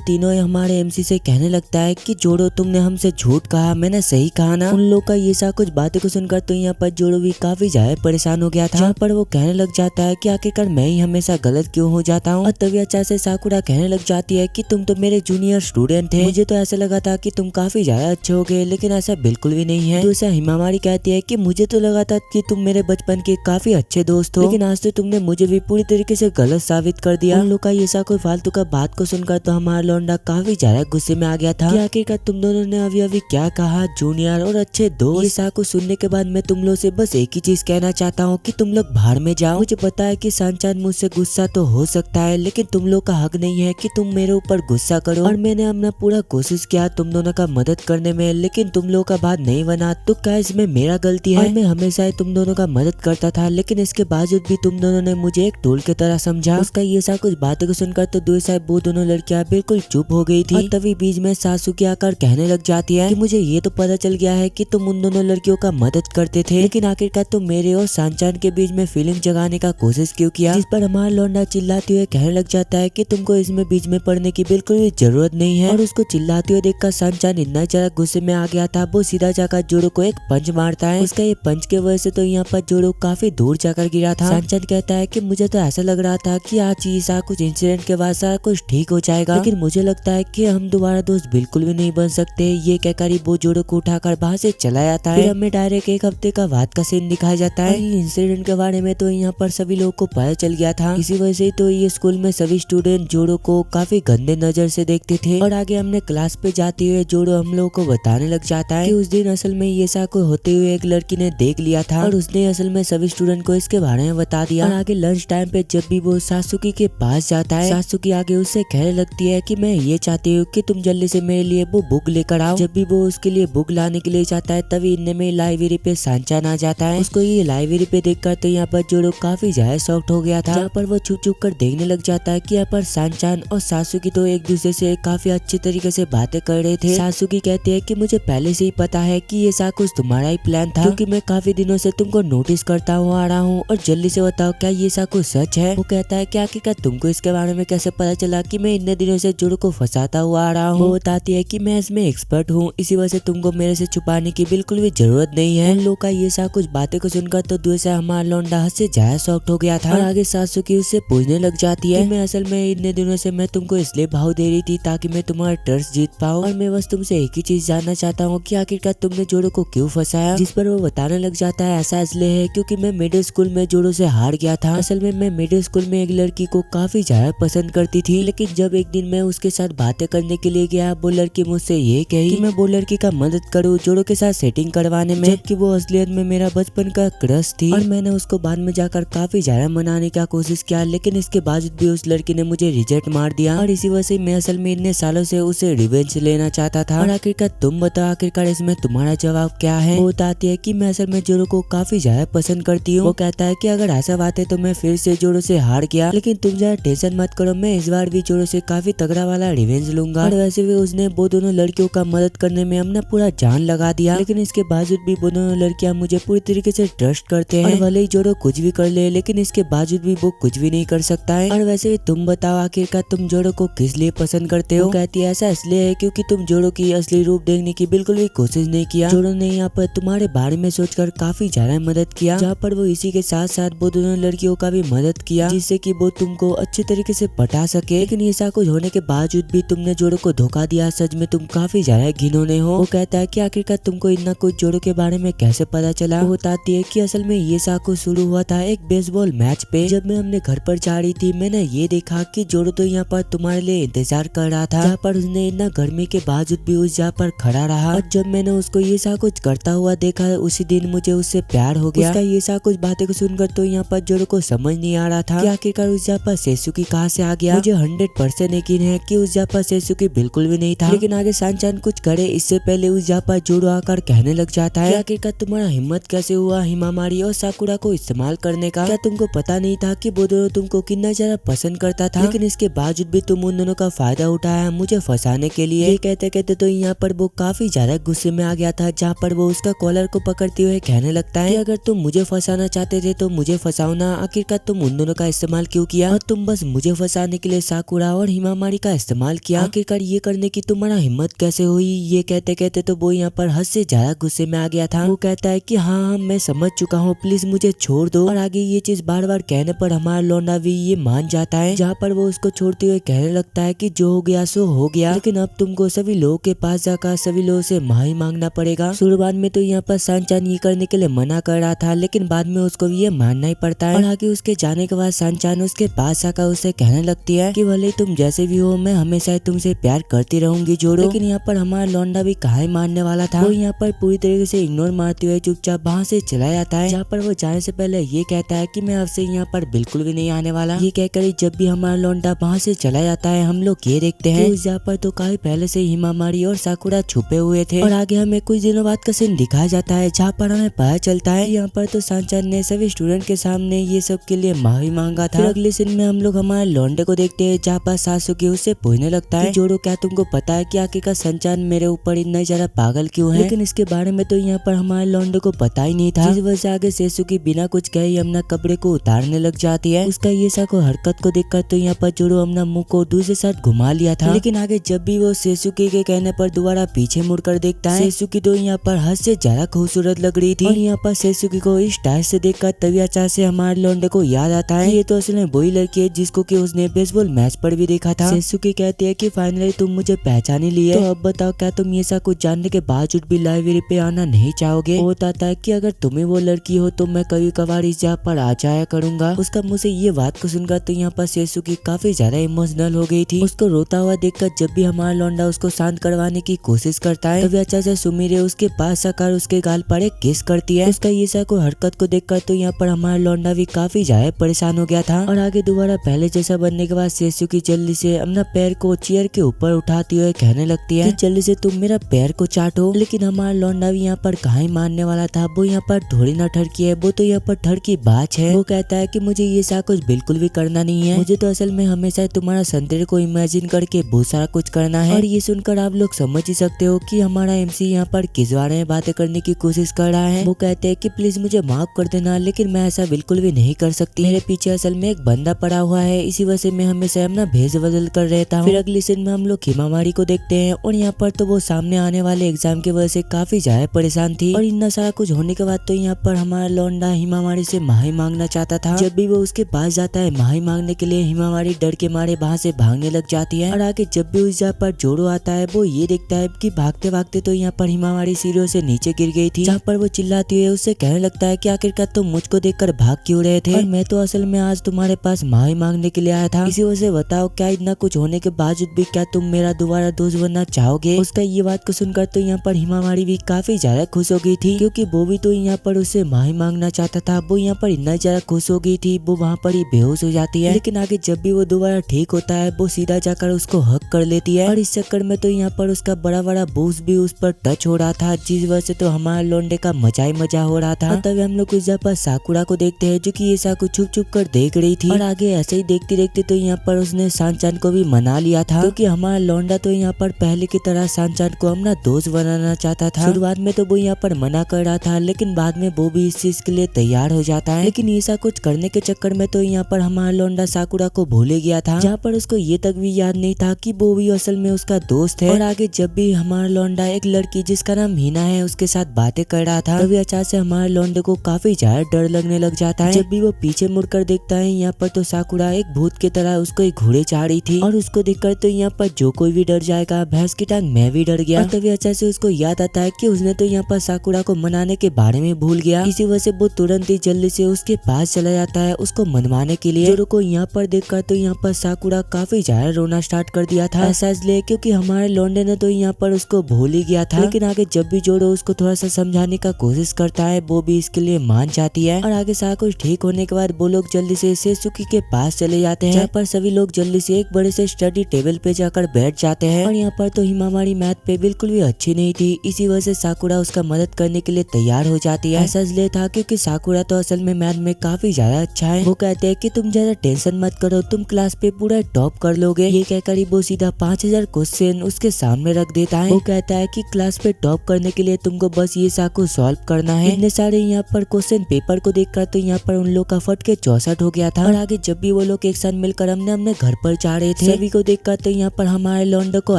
तीनों हमारे एमसी से कहने लगता है कि जोड़ो तुमने हमसे झूठ कहा, मैंने सही कहा ना। उन लोग का ये सब कुछ बातें को सुनकर तो यहाँ पर जोड़ो भी काफी ज्यादा परेशान हो गया था। जहाँ पर वो कहने लग जाता है कि आखिरकार मैं ही हमेशा गलत क्यों हो जाता हूँ। और तभी अचानक से साकुरा कहने लग जाती है कि तुम तो मेरे जूनियर स्टूडेंट थे, मुझे तो ऐसा लगा था कि तुम काफी ज्यादा अच्छे हो गए, लेकिन ऐसा बिल्कुल भी नहीं है। दूसरा हिमामारी कहती है कि मुझे तो लगा था कि तुम मेरे बचपन के काफी अच्छे दोस्त हो, लेकिन आज तो तुमने मुझे भी पूरी तरीके से गलत साबित कर दिया। उन लोग का ये कोई फालतू का बात को सुनकर तो हमारा लौंडा काफी ज्यादा गुस्से में आ गया था कि आखिरकार तुम दोनों ने अभी अभी क्या कहा जूनियर और अच्छे दोस्त। ये को सुनने के बाद मैं तुम लोग से बस एक ही चीज कहना चाहता हूँ कि तुम लोग बाहर में जाओ। मुझे पता है कि सनचान मुझसे गुस्सा तो हो सकता है, लेकिन तुम लोग का हक नहीं है कि तुम मेरे ऊपर गुस्सा करो। और मैंने अपना पूरा कोशिश किया तुम दोनों का मदद करने में, लेकिन तुम लोग का बात नहीं बना। तो क्या इसमें मेरा गलती है? और मैं हमेशा ही तुम दोनों का मदद करता था, लेकिन इसके बावजूद भी तुम दोनों ने मुझे एक टूल की तरह समझा। उसका ये कुछ बातों को सुनकर तो दुई साहब वो दोनों लड़कियां बिल्कुल चुप हो गई थी। और तभी बीच में सासुकी आकर कहने लग जाती है कि मुझे ये तो पता चल गया है कि तुम उन दोनों लड़कियों का मदद करते थे, लेकिन आखिरकार तुम मेरे और सनचान के बीच में फीलिंग जगाने का कोशिश क्यों किया? जिस पर हमारा लौंडा चिल्लाते हुए कहने लग जाता है कि तुमको इसमें बीच में पड़ने की बिल्कुल भी जरूरत नहीं है। और उसको चिल्लाते हुए देखकर सनचान इतना ज्यादा गुस्से में आ गया था, वो सीधा जाकर जोड़ो को एक पंच मारता है। उसका ये पंच के वजह से तो यहाँ पर जोड़ो काफी दूर जाकर गिरा था। सनचान कहता है कि मुझे तो ऐसा लग रहा था कि आज ये सारा कुछ इंसिडेंट के बाद सारा कुछ ठीक हो जाएगा, लेकिन मुझे लगता है कि हम दोबारा दोस्त बिल्कुल भी नहीं बन सकते। ये कहकर वो जोड़ो को उठाकर वहाँ से चला जाता है। फिर हमें डायरेक्ट एक हफ्ते का बाद का सीन दिखाया जाता है। इंसिडेंट के बारे में तो यहाँ पर सभी लोगों को पता चल गया था, इसी वजह से तो ये स्कूल में सभी स्टूडेंट जोड़ो को काफी गंदे नजर से देखते थे। और आगे हमने क्लास पे जाते हुए जोड़ो हम लोगों को बताने लग जाता है कि उस दिन असल में ये सा को होते हुए एक लड़की ने देख लिया था और उसने असल में सभी स्टूडेंट को इसके बारे में बता दिया। और आगे लंच टाइम पे जब भी वो सासुकी के पास जाता है, सासुकी आगे उससे कहने लगती है कि मैं ये चाहती हूँ कि तुम जल्दी से मेरे लिए वो बुक लेकर आओ। जब भी वो उसके लिए बुक लाने के लिए जाता है तभी इतने में लाइब्रेरी पे सनचान आ जाता है। उसको ये लाइब्रेरी पे देखकर तो यहाँ पर जोड़ो काफी ज्यादा शॉक्ड हो गया था, जहाँ पर वो छुप छुप कर देखने लग जाता है कि यहाँ पर सनचान और सासुकी तो एक दूसरे से काफी अच्छे तरीके से बातें कर रहे थे। सासुकी कहती है कि मुझे पहले से ही पता है कि ये सारा कुछ तुम्हारा ही प्लान था, क्योंकि मैं काफी दिनों से तुमको नोटिस करता हुआ आ रहा हूँ। और जल्दी से बताओ क्या ये सारा कुछ सच है? वो कहता है कि आखिरकार तुमको इसके बारे में कैसे पता चला कि मैं इतने दिनों से जोड़ो को फंसाता हुआ आ रहा हूँ? वो बताती है कि मैं इसमें एक्सपर्ट हूँ, इसी वजह से तुमको मेरे से छुपाने की बिल्कुल भी जरूरत नहीं है। उन लोग का ये सारा कुछ बातें को सुनकर तो दूसरे हमारा लौंडा हद से ज्यादा शॉक्ड हो गया था। और आगे सासुकी उससे पूछने लग जाती है कि मैं असल में इतने दिनों से मैं तुमको इसलिए भाव दे रही थी ताकि मैं तुम्हारा ट्रस्ट जीत पाऊँ, और मैं बस तुमसे एक ही चीज जानना चाहता हूँ कि आखिरकार तुमने जोड़ो को क्यों फंसाया? जिस पर वो बताने लग जाता है ऐसा इसलिए है क्योंकि मैं मिडिल स्कूल में जोड़ो से हार गया था। असल में मैं मिडिल स्कूल में एक लड़की को काफी ज्यादा पसंद करती थी, लेकिन जब एक दिन मैं उसके साथ बातें करने के लिए गया वो लड़की मुझसे ये कही कि मैं वो लड़की का मदद करूँ जोड़ो के साथ सेटिंग करवाने में, जबकि वो असलियत में मेरा बचपन का क्रश थी। और मैंने उसको बाद में जाकर काफी ज्यादा मनाने का कोशिश किया, लेकिन इसके बावजूद भी उस लड़की ने मुझे रिजेक्ट मार दिया। और इसी वजह से मैं असल में इतने सालों से उसे रिवेंज लेना चाहता था। और आखिरकार तुम बताओ आखिरकार इसमें तुम्हारा जवाब क्या है? वो बताती है कि मैं असल में जोड़ो को काफी ज्यादा पसंद करती हूँ। वो कहता है कि अगर ऐसा बात है तो मैं फिर से जोड़ो से हार गया, लेकिन तुम जरा टेंशन मत करो, मैं इस बार भी जोड़ो से काफी तगड़ा वाला रिवेंज लूंगा। और वैसे भी उसने वो दोनों लड़कियों का मदद करने में अपना पूरा जान लगा दिया, लेकिन इसके बावजूद भी वो दोनों लड़कियां मुझे पूरी तरीके से ट्रस्ट करते हैं। और भले ही जोड़ो कुछ भी कर ले, लेकिन इसके बावजूद भी वो कुछ भी नहीं कर सकता है। और वैसे भी तुम बताओ आखिरकार तुम जोड़ो को किस लिए पसंद करते हो? कहती है ऐसा इसलिए है क्योंकि तुम जोड़ो की असली रूप देखने की बिल्कुल भी कोशिश नहीं किया। जोड़ो ने यहाँ पर तुम्हारे बारे में सोचकर काफी ज्यादा मदद किया, जहाँ पर वो इसी के साथ साथ वो दोनों लड़कियों का भी मदद किया जिससे कि वो तुमको अच्छे तरीके से पटा सके। लेकिन ये सब कुछ होने के बावजूद भी तुमने जोड़ो को धोखा दिया, सच में तुम काफी ज्यादा घिनौने हो। वो कहता है कि आखिरकार तुमको इतना कुछ जोड़ो के बारे में कैसे पता चला? वो बताती है कि असल में ये सब कुछ शुरू हुआ था एक बेसबॉल मैच पे। जब मैं अपने घर पर जा रही थी मैंने ये देखा कि जोड़ो तो यहाँ पर तुम्हारे लिए इंतजार कर रहा था, जहाँ पर उसने इतना गर्मी के बावजूद भी उस जगह पर खड़ा रहा। और जब मैंने उसको ये सब कुछ करता हुआ देखा उसी दिन मुझे उससे प्यार हो गया। उसका ये सब कुछ बातें को सुनकर तो यहाँ पर जोड़ो को समझ नहीं आ रहा था कि आखिरकार उस जगह पर सेसुकी कहाँ से आ गया। मुझे 100% यकीन है कि उस जगह पर सेसुकी बिल्कुल भी नहीं था, लेकिन आगे सनचान कुछ करे इससे पहले उस जगह पर जोड़ो आकर कहने लग जाता है आखिरकार तुम्हारा हिम्मत कैसे हुआ हिमामारी और साकुरा को इस्तेमाल करने का? क्या तुमको पता नहीं था कि वो दोनों तुमको कितना ज्यादा पसंद करता था, लेकिन इसके बावजूद भी तुम उन दोनों का फायदा उठाया मुझे फंसाने के लिए? ये कहते कहते तो यहाँ पर वो काफी ज्यादा गुस्से में आ गया था, जहाँ पर वो उसका कॉलर को पकड़ते हुए कहने लगता है कि अगर तुम मुझे फंसाना चाहते थे तो मुझे फंसाओ ना, आखिरकार तुम उन दोनों का इस्तेमाल क्यों किया? और तुम बस मुझे फंसाने के लिए साकुरा और हिमामारी का इस्तेमाल किया, आखिरकार ये करने की तुम्हारा हिम्मत कैसे हुई? ये कहते कहते तो वो यहाँ पर हद से ज्यादा गुस्से में आ गया था। वो कहता है कि हाँ मैं समझ चुका हूँ, प्लीज मुझे छोड़ दो। और आगे ये चीज बार बार कहने पर हमारा लौंडा भी ये मान जाता है, जहाँ पर वो उसको छोड़ते हुए कहने लगता है कि जो हो गया सो हो गया, लेकिन अब तुमको सभी लोगों के पास जाकर सभी लोगों से माफी मांगना पड़ेगा। शुरुआत में तो यहाँ पर सनचान ये करने के लिए मना कर रहा था, लेकिन बाद में उसको ये मानना ही पड़ता है। और आगे उसके के जाने के बाद सनचान उसके पास आकर उसे कहने लगती है कि भले तुम जैसे भी हो, मैं हमेशा तुमसे प्यार करती रहूंगी जोड़ो। लेकिन यहाँ पर हमारा लौंडा भी कहाँ मानने वाला था। वो यहाँ पर पूरी तरीके से इग्नोर मारते हुए चुपचाप वहाँ से चला जाता है, जहाँ पर वो जाने से पहले ये कहता है कि मैं आपसे यहाँ पर बिल्कुल भी नहीं आने वाला। ये कहकर जब भी हमारा लौंडा वहाँ से चला जाता है, हम लोग ये देखते हैं उस जगह पर तो काफी पहले से हिमामारी और साकुरा छुपे हुए थे। और आगे हमें कुछ दिनों बाद का सीन दिखाया जाता है, जहाँ पर हमें पता चलता है यहाँ पर तो सनचान ने सभी स्टूडेंट के सामने ये सब के लिए माफी मांगा था। फिर अगले सीन में हम लोग हमारे लौंडे को देखते हैं, जहाँ पर सासुकी उससे पूछने लगता है जोड़ो क्या तुमको पता है कि आखिरकार सनचान मेरे ऊपर इतना ज्यादा पागल क्यों है। लेकिन इसके बारे में तो यहाँ पर हमारे लौंडे को पता ही नहीं था, जिस वजह से आगे सेसुकी बिना कुछ कहे अपना कपड़े को उतारने लग जाती है। उसका ये सा को हरकत को देखकर तो यहाँ पर जोड़ो अपना मुंह को दूसरे साथ घुमा लिया था। लेकिन आगे जब भी वो सेसुकी के कहने पर दोबारा पीछे मुड़कर देखता है, सेसुकी तो यहाँ पर हद से ज्यादा खूबसूरत लग रही थी। और यहाँ पर सेसुकी को इस टाइप से देखकर तभी अचानक से हमारे लौंडे को याद आता है ये तो असल में वही लड़की है जिसको कि उसने बेसबॉल मैच पर भी देखा था। सेसुकी कहती है कि फाइनली तुम मुझे पहचान ही लिए, तो अब बताओ क्या तुम ये सब कुछ जानने के बावजूद भी लाइब्रेरी पे आना नहीं चाहोगे। वो बताता है कि अगर तुम्हें वो लड़की हो तो मैं कभी कभार इस जगह पर आ जाया करूंगा। उसका मुंह से ये बात को सुनकर तो यहाँ पर सेसुकी काफी ज्यादा इमोशनल हो गई थी। उसको रोता हुआ देखकर जब भी हमारा लौंडा उसको शांत करवाने की कोशिश करता है, तभी अच्छा से सुमीरे उसके पास आकर उसके गाल पर एक किस करती है। उसका ये सा को हरकत को देखकर तो यहाँ पर हमारा लौंडा भी काफी ज्यादा परेशान हो गया था। और आगे दोबारा पहले जैसा बनने के बाद सेसुकी जल्दी से अपना पैर को चेयर के ऊपर उठाती हुए कहने लगती है कि जल्दी से तुम मेरा पैर को चाटो। लेकिन हमारा लौंडा भी यहाँ पर कहाँ मानने वाला था, वो यहाँ पर थोड़ी ना ठरकी है, वो तो यहाँ पर ठरकी बाज है। वो कहता है कि मुझे ये सा कुछ बिल्कुल भी करना नहीं है, मुझे तो असल में हमेशा तुम्हारा सौंदर्य को इमेजिन करके बहुत सारा कुछ करना है। और ये सुनकर आप लोग समझ ही सकते हो कि हमारा एमसी यहाँ पर किस बारे में बातें करने की कोशिश कर रहा है। वो कहते हैं कि प्लीज मुझे माफ कर देना, लेकिन मैं ऐसा बिल्कुल भी नहीं कर सकती। मेरे पीछे असल में एक बंदा पड़ा हुआ है, इसी वजह से मैं हमेशा अपना भेष बदल कर रहता हूँ। फिर अगली सीन में हम लोग हिमामारी को देखते हैं, और यहाँ पर तो वो सामने आने वाले एग्जाम की वजह से काफी ज्यादा परेशान थी। और इतना सारा कुछ होने के बाद तो यहाँ पर हमारा लौंडा हिमामारी से माफी मांगना चाहता था। जब भी वो उसके पास जाता है माफी मांगने के लिए, हिमामारी डर के मारे वहाँ से भागने लग जाती है। और आगे जब भी उस जगह पर जोड़ो आता है, वो ये देखता है कि भागते भागते तो यहाँ पर हिमामारी सीढ़ियों से नीचे गिर गई थी, जहाँ पर वो चिल्लाती है उससे कहने लगता है कि आखिरकार तुम मुझको देखकर भाग क्यों रहे थे, और मैं तो असल में आज तुम्हारे पास माफी मांगने के लिए आया था। इसी वजह से बताओ क्या इतना कुछ होने के बावजूद भी क्या तुम मेरा दोबारा दोस्त बनना चाहोगे। उसका ये बात को सुनकर तो यहाँ पर हिमामारी भी काफी ज्यादा खुश हो गई थी, क्योंकि वो भी तो यहाँ पर उससे माफी मांगना चाहता था। वो यहाँ पर इतना ज्यादा खुश हो गई थी, वो वहाँ पर ही बेहोश हो जाती है। लेकिन आगे जब भी वो दोबारा ठीक होता है, वो सीधा जाकर उसको हक कर लेती है। और इस चक्कर में तो यहाँ पर उसका बड़ा बड़ा बूस भी उस पर टच हो रहा था, जिस वजह से तो हमारा लौंडे का मजा ही मजा हो रहा था। तभी हम लोग उस जगह पर साकुरा को देखते हैं, जो कि ये साकु छुप छुप कर देख रही थी। और आगे ऐसे ही देखते देखते तो यहाँ पर उसने सनचान को भी मना लिया था, क्योंकि हमारा लौंडा तो यहाँ पर पहले की तरह सनचान को अपना दोस्त बनाना चाहता था। शुरुआत में तो वो यहाँ पर मना कर रहा था, लेकिन बाद में वो भी इस चीज के लिए तैयार हो जाता है। लेकिन ऐसा कुछ करने के चक्कर में तो यहाँ पर हमारा लौंडा साकुरा को भूल गया था, जहाँ पर उसको ये तक भी याद नहीं था कि वो भी असल में उसका दोस्त है। और आगे जब भी हमारा लौंडा एक लड़की जिसका नाम हीना है उसके साथ बातें कर रहा था, तभी अचानक से हमारे लौंडे को काफी ज्यादा डर लगने लग जाता है। जब भी वो पीछे मुड़कर देखता है, यहाँ पर तो साकुरा एक भूत की तरह उसको एक घोड़े चाह रही थी। और उसको देखकर तो यहाँ पर जो कोई भी डर जाएगा, भैंस की टांग मैं भी डर गया। और तभी अचानक से उसको याद आता है कि उसने तो यहाँ पर साकुरा को मनाने के बारे में भूल गया। इसी वजह से वो तुरंत ही जल्दी से उसके पास चला जाता है उसको मनवाने के लिए। जोरो को यहाँ पर देखकर तो यहाँ पर साकुरा काफी ज्यादा रोना स्टार्ट कर दिया था, ऐसा इसलिए क्योंकि हमारे लौंडे ने तो यहाँ पर उसको भूल ही गया था। लेकिन आगे जब भी जोरो उसको थोड़ा सा समझाने का कोशिश करता है, वो भी इसके लिए मान जाती है। और आगे सारा कुछ ठीक होने के बाद वो लोग जल्दी से सेसुकी के पास चले जाते हैं, जहाँ पर सभी लोग जल्दी से एक बड़े से स्टडी टेबल पे जाकर बैठ जाते हैं। और यहाँ पर तो हिमामारी मैथ पे बिल्कुल भी अच्छी नहीं थी, इसी वजह से साकुरा उसका मदद करने के लिए तैयार हो जाती है। ऐसा इसलिए था क्योंकि साकुरा तो असल में मैथ में काफी ज्यादा अच्छा है। वो कहते हैं कि तुम ज्यादा टेंशन मत करो, तुम क्लास पे पूरा टॉप कर लोगे। ये कहकर वो सीधा 5000 क्वेश्चन उसके सामने रख देता है। वो कहता है कि क्लास पे टॉप करने के लिए तुमको बस ये साकु सॉल्व करना है। इतने सारे यहाँ पर क्वेश्चन पेपर को देखकर तो यहाँ पर उन लोग का फट के 64 हो गया था। और आगे जब भी वो लोग एक साथ मिलकर हमने घर पर जा रहे थे, सभी को देखकर तो यहाँ पर हमारे लौंडे को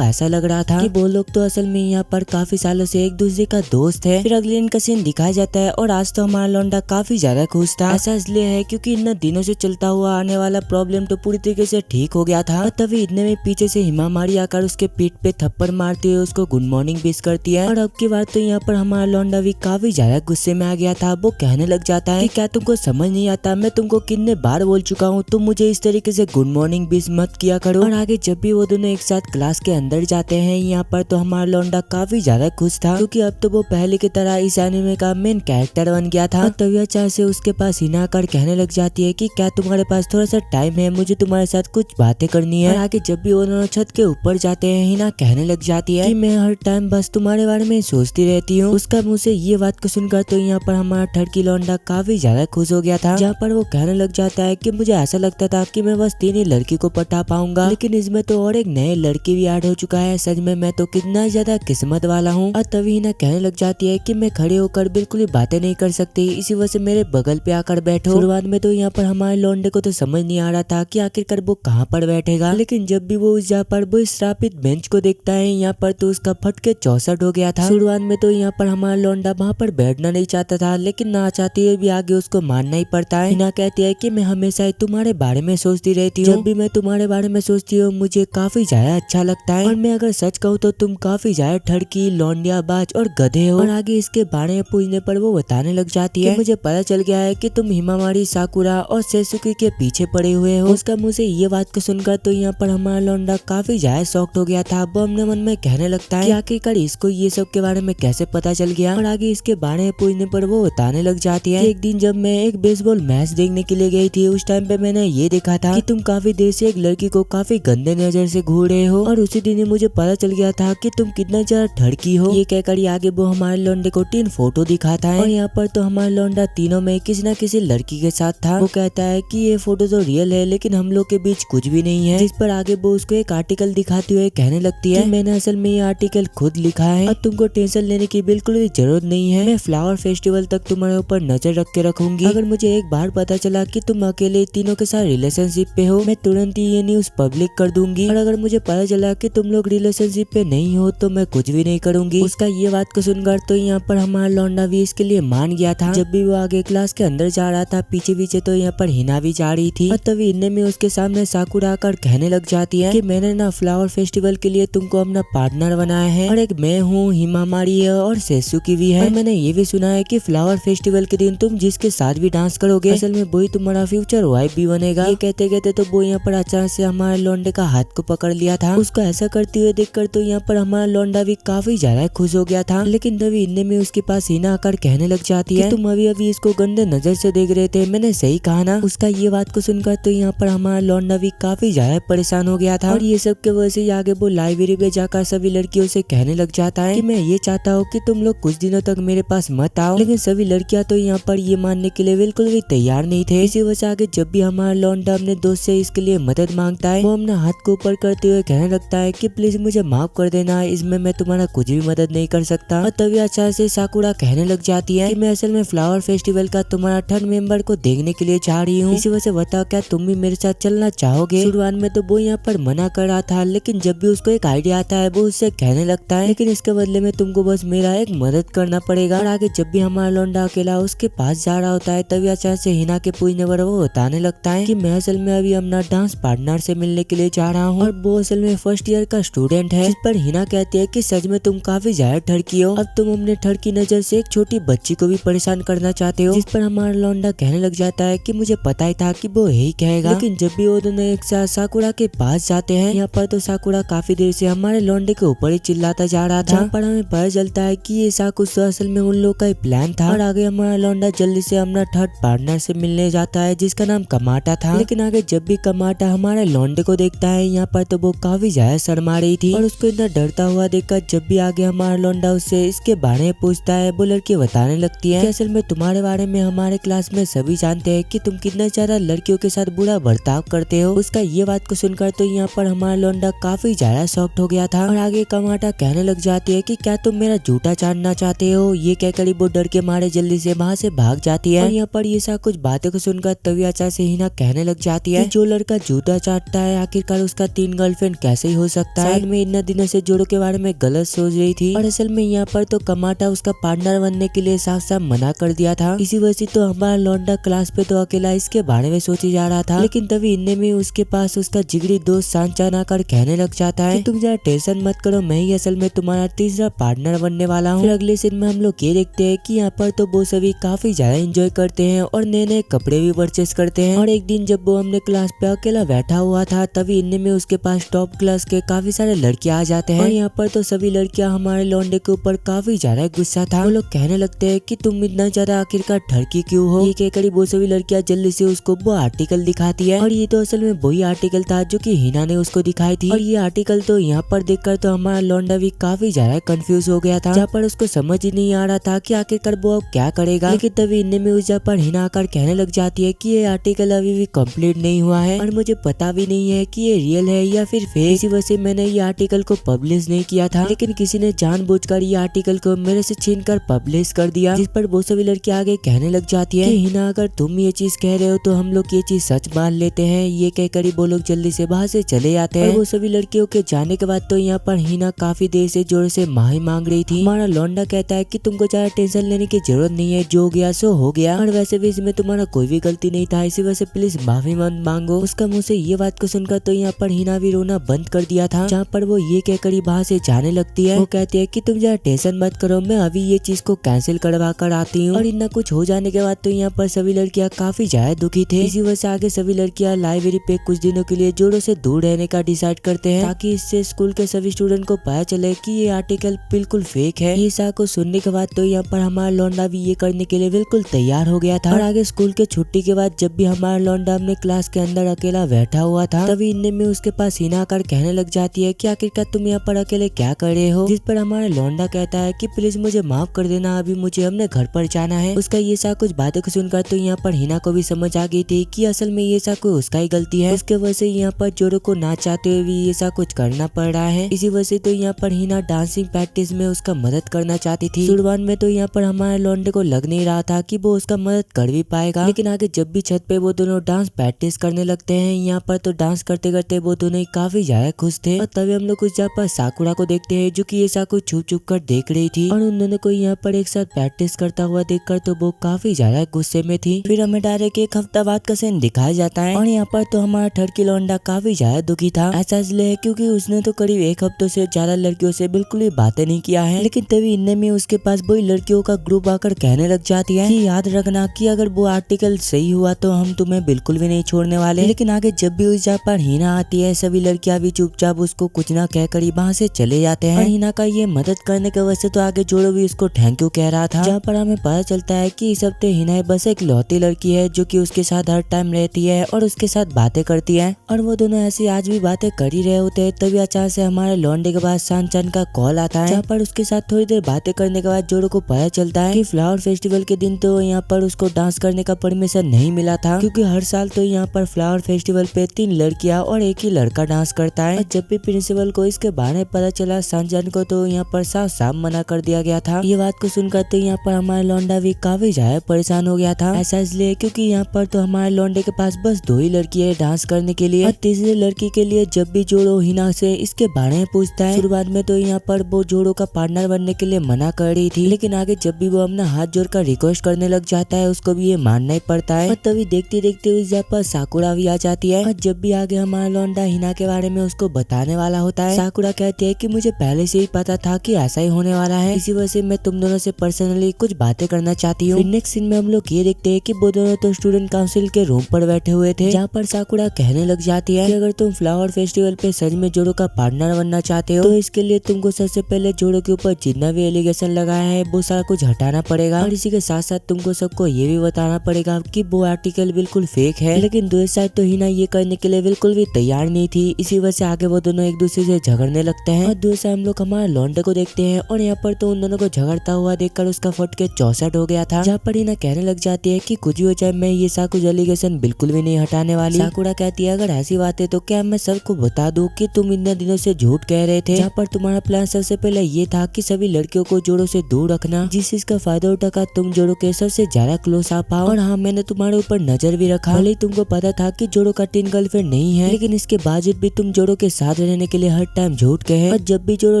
ऐसा लग रहा था कि वो लोग तो असल में यहाँ पर काफी सालों से एक दूसरे का दोस्त है। फिर अगले दिन का सीन दिखाया जाता है, और आज तो हमारा लौंडा काफी ज्यादा खुश था। ऐसा इसलिए है क्योंकि इन दिनों से चलता हुआ आने वाला प्रॉब्लम तो पूरी तरीके से ठीक हो गया था। और तभी इतने में पीछे से हिमामारी आकर उसके पीठ पे थप्पड़ मारती हुए उसको गुड मॉर्निंग विश करती है। और अब की बार तो यहाँ पर हमारा लौंडा भी काफी ज्यादा गुस्से में आ गया था। वो कहने लग जाता है कि क्या तुमको समझ नहीं आता मैं तुमको कितने बार बोल चुका हूँ तुम मुझे इस तरीके से गुड मॉर्निंग भी मत किया करो। और आगे जब भी वो दोनों एक साथ क्लास के अंदर जाते हैं यहाँ पर तो हमारा लौंडा काफी ज्यादा खुश था क्योंकि अब तो वो पहले की तरह इस एनिमे का मेन कैरेक्टर बन गया था। तभी अचानक से उसके पास हिना आकर कहने लग जाती है कि क्या तुम्हारे पास थोड़ा सा टाइम है, मुझे तुम्हारे साथ कुछ बातें करनी है। और आगे जब भी वो दोनों छत के ऊपर जाते हैं हिना कहने लग जाती है कि मैं हर टाइम बस तुम्हारे बारे में सोचती रहती हूँ। उसका मुंह से ये बात को सुनकर तो यहाँ पर हमारा ठरकी लौंडा काफी ज्यादा खुश हो गया था, जहाँ पर वो कहने लग जाता है कि मुझे ऐसा लगता था कि मैं बस 3 ही लड़की को पटा पाऊंगा, लेकिन इसमें तो और एक नए लड़की भी ऐड हो चुका है। सच में मैं तो कितना ज्यादा किस्मत वाला हूँ। और तभी हिना कहने लग जाती है कि मैं खड़े होकर बिल्कुल भी बातें नहीं कर सकती, इसी वजह से मेरे बगल पे आकर बैठो। शुरुआत में तो यहाँ पर हमारे लौंडे को तो समझ नहीं आ रहा था कि आखिरकार वो कहाँ पर बैठेगा, लेकिन जब भी वो जहाँ पर वो श्रापित बेंच को देखता है यहाँ पर तो उसका फटके 64 हो गया था। शुरुआत में तो यहाँ पर हमारा लौंडा वहाँ पर बैठना नहीं चाहता था, लेकिन ना चाहते हुए भी आगे उसको मानना ही पड़ता है। हिना कहती है कि मैं हमेशा ही तुम्हारे बारे में सोचती रहती हूँ, जब भी मैं तुम्हारे बारे में सोचती हूँ मुझे काफी ज्यादा अच्छा लगता है, और मैं अगर सच कहूँ तो तुम काफी ज्यादा ठड़की लौंडियाबाज और गधे हो। और आगे इसके बारे में पूछने पर वो बताने लग जाती है मुझे पता चल गया है कि तुम हिमामारी, साकुरा और सेसुकी के पीछे पड़े हुए हो। उसका मुंह से ये बात को सुनकर तो यहाँ पर हमारा लौंडा काफी ज्यादा शॉक्ड हो गया था। वो अपने मन में कहने लगता है कि आखिरकार इसको ये सब के बारे में कैसे पता चल गया। और आगे इसके बारे में पूछने पर वो बताने लग जाती है कि एक दिन जब मैं एक बेसबॉल मैच देखने के लिए गई थी, उस टाइम पे मैंने ये देखा था कि तुम काफी देर से एक लड़की को काफी गंदे नजर से घूर रहे हो, और उसी दिन ही मुझे पता चल गया था कि तुम कितना ज्यादा ठड़की हो। ये कहकर आगे वो हमारे लौंडे को 3 फोटो दिखाता है, और यहाँ पर तो हमारा लौंडा तीनों में किसी न किसी लड़की के साथ था। वो कहता है कि ये फोटो तो रियल है, लेकिन हम लोग के बीच कुछ भी नहीं है। जिस पर आगे वो उसको एक आर्टिकल दिखाते हुए कहने लगती है मैंने असल में ये आर्टिकल खुद लिखा है, अब तुमको टेंशन लेने की बिल्कुल भी जरूरत नहीं है। मैं फ्लावर फेस्टिवल तक तुम्हारे ऊपर नजर रख के रखूंगी। अगर मुझे एक बार पता चला कि तुम अकेले तीनों के साथ रिलेशनशिप पे हो, मैं तुरंत ही ये न्यूज पब्लिक कर दूंगी, और अगर मुझे पता चला कि तुम लोग रिलेशनशिप पे नहीं हो तो मैं कुछ भी नहीं करूंगी। उसका ये बात को सुनकर तो यहाँ पर हमारा लौंडा भी इसके लिए मान गया था। जब भी वो आगे क्लास के अंदर जा रहा था पीछे पीछे तो यहाँ पर हिना भी जा रही थी, और तभी इनने में उसके सामने साकुरा आकर कहने लग जाती है कि मैंने ना फ्लावर फेस्टिवल के लिए तुमको अपना पार्टनर बनाया है, और एक मैं हूँ, हिमामारी है और सेसुकी भी है। और मैंने ये भी सुना है कि फ्लावर फेस्टिवल के दिन तुम जिसके साथ भी डांस करोगे असल में वही तुम्हारा फ्यूचर वाइफ भी बनेगा। ये कहते कहते तो वो यहाँ पर अचानक से हमारे लौंडे का हाथ को पकड़ लिया था। उसको ऐसा करते हुए देखकर तो यहाँ पर हमारा लौंडा भी काफी ज्यादा खुश हो गया था, लेकिन तभी इनने में उसके पास हिना आकर कहने लग जाती है तुम अभी अभी इसको गंदे नजर से देख रहे थे, मैंने सही कहा ना। उसका ये बात को सुनकर तो यहाँ पर हमारा लौंडा भी काफी ज्यादा परेशान हो गया था, और ये सब के वजह से आगे वो लाइब्रेरी में जाकर सभी लड़कियों से कहने लग जाता है कि मैं ये चाहता हूँ कि तुम लोग कुछ दिनों तक मेरे पास मत आओ, लेकिन सभी लड़कियां तो यहाँ पर ये मानने के लिए बिल्कुल भी तैयार नहीं थे। इसी वजह से आगे जब भी हमारा लौंडा अपने दोस्त से इसके लिए मदद मांगता है वो अपना हाथ को ऊपर करते हुए कहने लगता है कि प्लीज मुझे माफ कर देना, इसमें मैं तुम्हारा कुछ भी मदद नहीं कर सकता। और तभी अचानक से साकुरा कहने लग जाती है कि मैं असल में फ्लावर फेस्टिवल का तुम्हारा 3rd मेंबर को देखने के लिए चाह रही हूँ, इसी वजह से बताओ क्या तुम भी मेरे साथ चलना चाहोगे। शुरुआत में तो वो यहाँ पर मना कर रहा था, लेकिन जब भी उसको एक आइडिया आता है वो उससे कहने लगता है लेकिन इसके बदले में तुमको बस मेरा एक मदद करना पड़ेगा। और आगे जब भी हमारा लौंडा अकेला उसके पास जा रहा होता है तभी अचानक से हिना के पूछने पर वो बताने लगता है कि मैं असल में अभी अपना डांस पार्टनर से मिलने के लिए जा रहा हूँ, और वो असल में 1st ईयर का स्टूडेंट है। जिस पर हिना कहती है कि सच में तुम काफी ज्यादा ठड़की हो, अब तुम अपने ठड़की नजर से एक छोटी बच्ची को भी परेशान करना चाहते हो। जिस पर हमारा लौंडा कहने लग जाता है कि मुझे पता ही था कि वो यही कहेगा। लेकिन जब भी वो दोनों एक साथ साकुरा के पास जाते हैं यहाँ पर तो साकुरा काफी देर से हमारे लौंडे के ऊपर ही चिल्लाता जा रहा था, जहाँ पर हमें पता चलता है कि ये साकुरा असल में उन लोग का ही प्लान था। और आगे हमारा लौंडा जल्दी से अपना 3rd पार्टनर से मिलने जाता है जिसका नाम कमाटा था। लेकिन आगे जब भी कमाटा हमारे लौंडे को देखता है यहाँ पर तो वो काफी ज्यादा शर्मा रही थी, और उसको इतना डरता हुआ देखकर जब भी आगे हमारा लौंडा उससे इसके बारे में पूछता है वो लड़की बताने लगती है कि असल में तुम्हारे बारे में हमारे क्लास में सभी जानते हैं कि तुम कितना ज्यादा लड़कियों के साथ बुरा बर्ताव करते हो। उसका ये बात को सुनकर तो यहाँ पर हमारा लौंडा काफी ज्यादा शॉक्ड हो गया था, और आगे कमाटा कहने लग जाती है कि क्या तुम मेरा जूता चाटना चाहते हो। ये कहकर वो डर के मारे जल्दी से वहाँ से भाग जाती है। और यहाँ पर ये सब कुछ बातों को सुनकर तभी अचानक से हिना कहने लग जाती है कि जो लड़का जूता चाटता है आखिरकार उसका 3 गर्लफ्रेंड कैसे ही हो सकता है। में इतना दिनों से जोड़ों के बारे में गलत सोच रही थी, और असल में यहाँ पर तो कमाटा उसका पार्टनर बनने के लिए साफ साफ मना कर दिया था। इसी वजह से तो हमारा लौंडा क्लास पे तो अकेला इसके बारे में सोची जा रहा था। लेकिन तभी इनने में उसके पास उसका जिगरी दोस्त सांचान आकर कहने लग जाता है कि तुम जरा टेंशन मत करो, मैं ही असल में तुम्हारा तीसरा पार्टनर बनने वाला हूँ। फिर अगले सीन में हम लोग ये देखते हैं कि यहाँ पर तो वो सभी काफी ज्यादा एंजॉय करते हैं और नए नए नए कपड़े भी परचेस करते हैं। और एक दिन जब वो हमने क्लास पे अकेला बैठा हुआ था तभी इनमें में उसके पास टॉप क्लास के काफी सारे लड़कियां आ जाते हैं। और यहाँ पर तो सभी लड़कियां हमारे लौंडे के ऊपर काफी ज्यादा गुस्सा था। वो लोग कहने लगते हैं कि तुम इतना ज्यादा आखिरकार ठरकी क्यों हो। ये कहकर वो सभी लड़कियां जल्दी से उसको वो आर्टिकल दिखाती है। और ये तो असल में वही आर्टिकल था जो कि हिना ने उसको दिखाई थी। और ये आर्टिकल तो यहाँ पर देखकर तो हमारा लौंडा भी काफी ज्यादा कंफ्यूज हो गया था, जहाँ पर उसको समझ ही नहीं आ रहा था कि आखिरकार वो अब क्या करेगा। लेकिन तभी इनमें में उस पर हिना आकर कहने लग जाती है कि ये आर्टिकल अभी भी कंप्लीट नहीं हुआ है और मुझे पता भी नहीं है कि ये रियल है या फिर फेक। इसी वजह से मैंने ये आर्टिकल को पब्लिश नहीं किया था, लेकिन किसी ने जानबूझकर ये आर्टिकल को मेरे से छीनकर पब्लिश कर दिया। जिस पर वो सभी लड़की आगे कहने लग जाती है कि हिना अगर तुम ये चीज कह रहे हो तो हम लोग ये चीज सच मान लेते हैं। ये कहकर वो लोग जल्दी से वहाँ से चले जाते हैं। और वो सभी लड़कियों के जाने के बाद तो यहाँ पर हिना काफी देर से जोर से माफी मांग रही थी। हमारा लौंडा कहता है कि तुमको ज्यादा टेंशन लेने की जरूरत नहीं है, जो हो गया सो हो गया और वैसे भी इसमें तुम्हारा कोई भी गलती नहीं था, इसी वजह से प्लीज माफी मत मांगो। उसका मुंह से ये बात को सुनकर तो यहाँ पर हिना भी रोना बंद कर दिया था, जहाँ पर वो ये कहकर वहाँ से जाने लगती है। वो कहती है कि तुम ज्यादा टेंशन मत करो, मैं अभी ये चीज को कैंसिल करवा कर आती हूँ। और इतना कुछ हो जाने के बाद तो यहाँ पर सभी लड़कियाँ काफी ज्यादा दुखी थे। इसी वजह से आगे सभी लड़कियाँ लाइब्रेरी पे कुछ दिनों के लिए जोड़ों से दूर रहने का डिसाइड करते हैं, ताकि इससे स्कूल के सभी स्टूडेंट को पता चले कि ये आर्टिकल बिल्कुल फेक है। ये सब को सुनने के बाद तो यहाँ पर हमारा लौंडा भी ये करने के लिए बिल्कुल तैयार हो गया था। और आगे स्कूल के छुट्टी के बाद जब भी हमारा लौंडा अपने क्लास के अंदर अकेला बैठा हुआ था तभी इनमें में उसके पास हिना आकर कहने लग जाती है कि आखिरकार तुम यहाँ पर अकेले क्या कर रहे हो। जिस पर हमारा लौंडा कहता है कि प्लीज मुझे माफ कर देना, अभी मुझे अपने घर पर जाना है। उसका ये सा कुछ बातें को सुनकर तो यहाँ पर हिना को भी समझ आ गई थी कि असल में ये सा कोई उसका ही गलती है। उसके वजह से यहाँ पर जोरो को ना चाहते हुए भी ये सा कुछ करना पड़ रहा है। इसी वजह से तो यहाँ पर हिना डांसिंग प्रैक्टिस में उसका मदद करना चाहती थी। शुरुआत में तो यहाँ पर हमारे लौंडे को लग नहीं रहा था कि वो उसका मदद कर भी पाएगा, लेकिन आगे जब भी छत पे वो दोनों डांस प्रैक्टिस करने लगते हैं यहाँ पर तो डांस करते करते वो दोनों ही काफी ज्यादा खुश थे। और तभी हम लोग कुछ जहाँ पर साकुरा को देखते हैं जो कि ये साकु छुप छुप कर देख रही थी और उन दोनों को यहाँ पर एक साथ प्रैक्टिस करता हुआ देखकर तो वो काफी ज्यादा गुस्से में थी। फिर हमें डायरेक्ट एक हफ्ता बाद का सीन दिखाया जाता है और यहाँ पर तो हमारा ठरकी लौंडा काफी ज्यादा दुखी था। ऐसा इसलिए है क्योंकि उसने तो करीब एक हफ्तों से ज्यादा लड़कियों से बिल्कुल भी बातें नहीं किया है। लेकिन तभी इनमें में उसके पास वही लड़कियों का ग्रुप आकर कहने लग जाती है कि याद रखना कि अगर वो आर्टिकल सही हुआ तो हम तुम्हें बिल्कुल भी नहीं छोड़ने वाले। लेकिन आगे जब भी उस जगह पर हिना आती है सभी लड़कियां भी चुपचाप उसको कुछ ना कहकर वहाँ से चले जाते हैं। और हिना का ये मदद करने की वजह से तो आगे जोड़ो भी उसको थैंक यू कह रहा था, जहाँ पर हमें पता चलता है कि इस हफ्ते हिना बस एक लौती लड़की है जो कि उसके साथ हर टाइम रहती है और उसके साथ बातें करती है। और वो दोनों ऐसी आज भी बातें कर ही रहे होते हैं तभी अचानक से हमारे लौंडे के पास शानचन का कॉल आता है, जहाँ पर उसके साथ थोड़ी देर बातें करने के बाद जोड़ो को पता चलता है कि फ्लावर फेस्टिवल के दिन तो यहाँ पर उसको डांस करने का परमिशन नहीं मिला था, क्योंकि हर साल तो यहाँ पर फ्लावर फेस्टिवल पे 3 लड़कियां और एक ही लड़का डांस करता है। और जब भी प्रिंसिपल को इसके बारे में पता चला शानचन को तो यहाँ पर साफ साफ मना कर दिया गया था। ये बात को सुनकर तो यहाँ पर हमारा लौंडा भी काफी ज्यादा परेशान हो गया था। ऐसा इसलिए क्योंकि यहाँ पर तो हमारे लौंडे के पास बस 2 ही लड़की है डांस करने के लिए और तीसरी लड़की के लिए जब भी जोड़ो हिना से इसके बारे में पूछता है। शुरुआत में तो यहाँ पर वो जोड़ो का पार्टनर बनने के लिए मना कर रही थी, लेकिन आगे जब भी वो अपना हाथ जोड़कर रिक्वेस्ट करने लग जाता है उसको भी ये मानना ही पड़ता है। और तभी देखते देखते उस जगह पर साकुरा भी आ जाती है। और जब भी आगे हमारा लौंडा हिना के बारे में उसको बताने वाला होता है साकुरा कहती है कि मुझे पहले से ही पता था कि ऐसा ही होने वाला है, इसी वजह से मैं तुम दोनों से पर्सनली कुछ बातें करना चाहती हूँ। नेक्स्ट सीन में हम लोग ये देखते हैं कि वो दोनों तो स्टूडेंट काउंसिल के रूम पर बैठे हुए थे, जहाँ पर साकुरा कहने लग जाती है कि अगर तुम फ्लावर फेस्टिवल पे सच में जोड़ो का पार्टनर बनना चाहते हो तो इसके लिए तुमको सबसे पहले जोड़ो के ऊपर जितना भी एलिगेशन लगाया है वो सारा कुछ हटाना पड़ेगा और इसी के साथ साथ तुमको सबको ये भी बताना पड़ेगा कि वो आर्टिकल बिल्कुल फेक है। लेकिन दूसरी साइड तो हिना ये करने के लिए बिल्कुल भी तैयार नहीं थी, इसी वजह से आगे वो दोनों एक दूसरे से झगड़ने लगते हैं। और दूसरी साइड हम लोग हमारे लौंडे को देखते हैं और यहाँ पर तो उन दोनों को झगड़ता हुआ देखकर उसका फट के 64 हो गया था, जहाँ पर हिना कहने लग जाती है कि कुछ भी हो जाए मैं ये सा कुछ एलिगेशन बिल्कुल भी नहीं हटाने वाली। साकुरा कहती है अगर ऐसी बात है तो क्या मैं सबको बता दूं कि तुम इतने दिनों से झूठ कह रहे थे, जहाँ पर तुम्हारा प्लान सबसे पहले ये था कि सभी लड़कियों को जोड़ों से दूर रखना, जिस चीज का फायदा उठाकर तुम जोड़ों के सबसे ज्यादा क्लोज आ पाओ। और हाँ मैंने तुम्हारे ऊपर नजर भी रखा, भले ही तुमको पता था कि जोड़ो का 3 गर्लफ्रेंड नहीं है, लेकिन इसके बावजूद भी तुम जोड़ो के साथ रहने के लिए हर टाइम झूठ कहे। और जब भी जोड़ो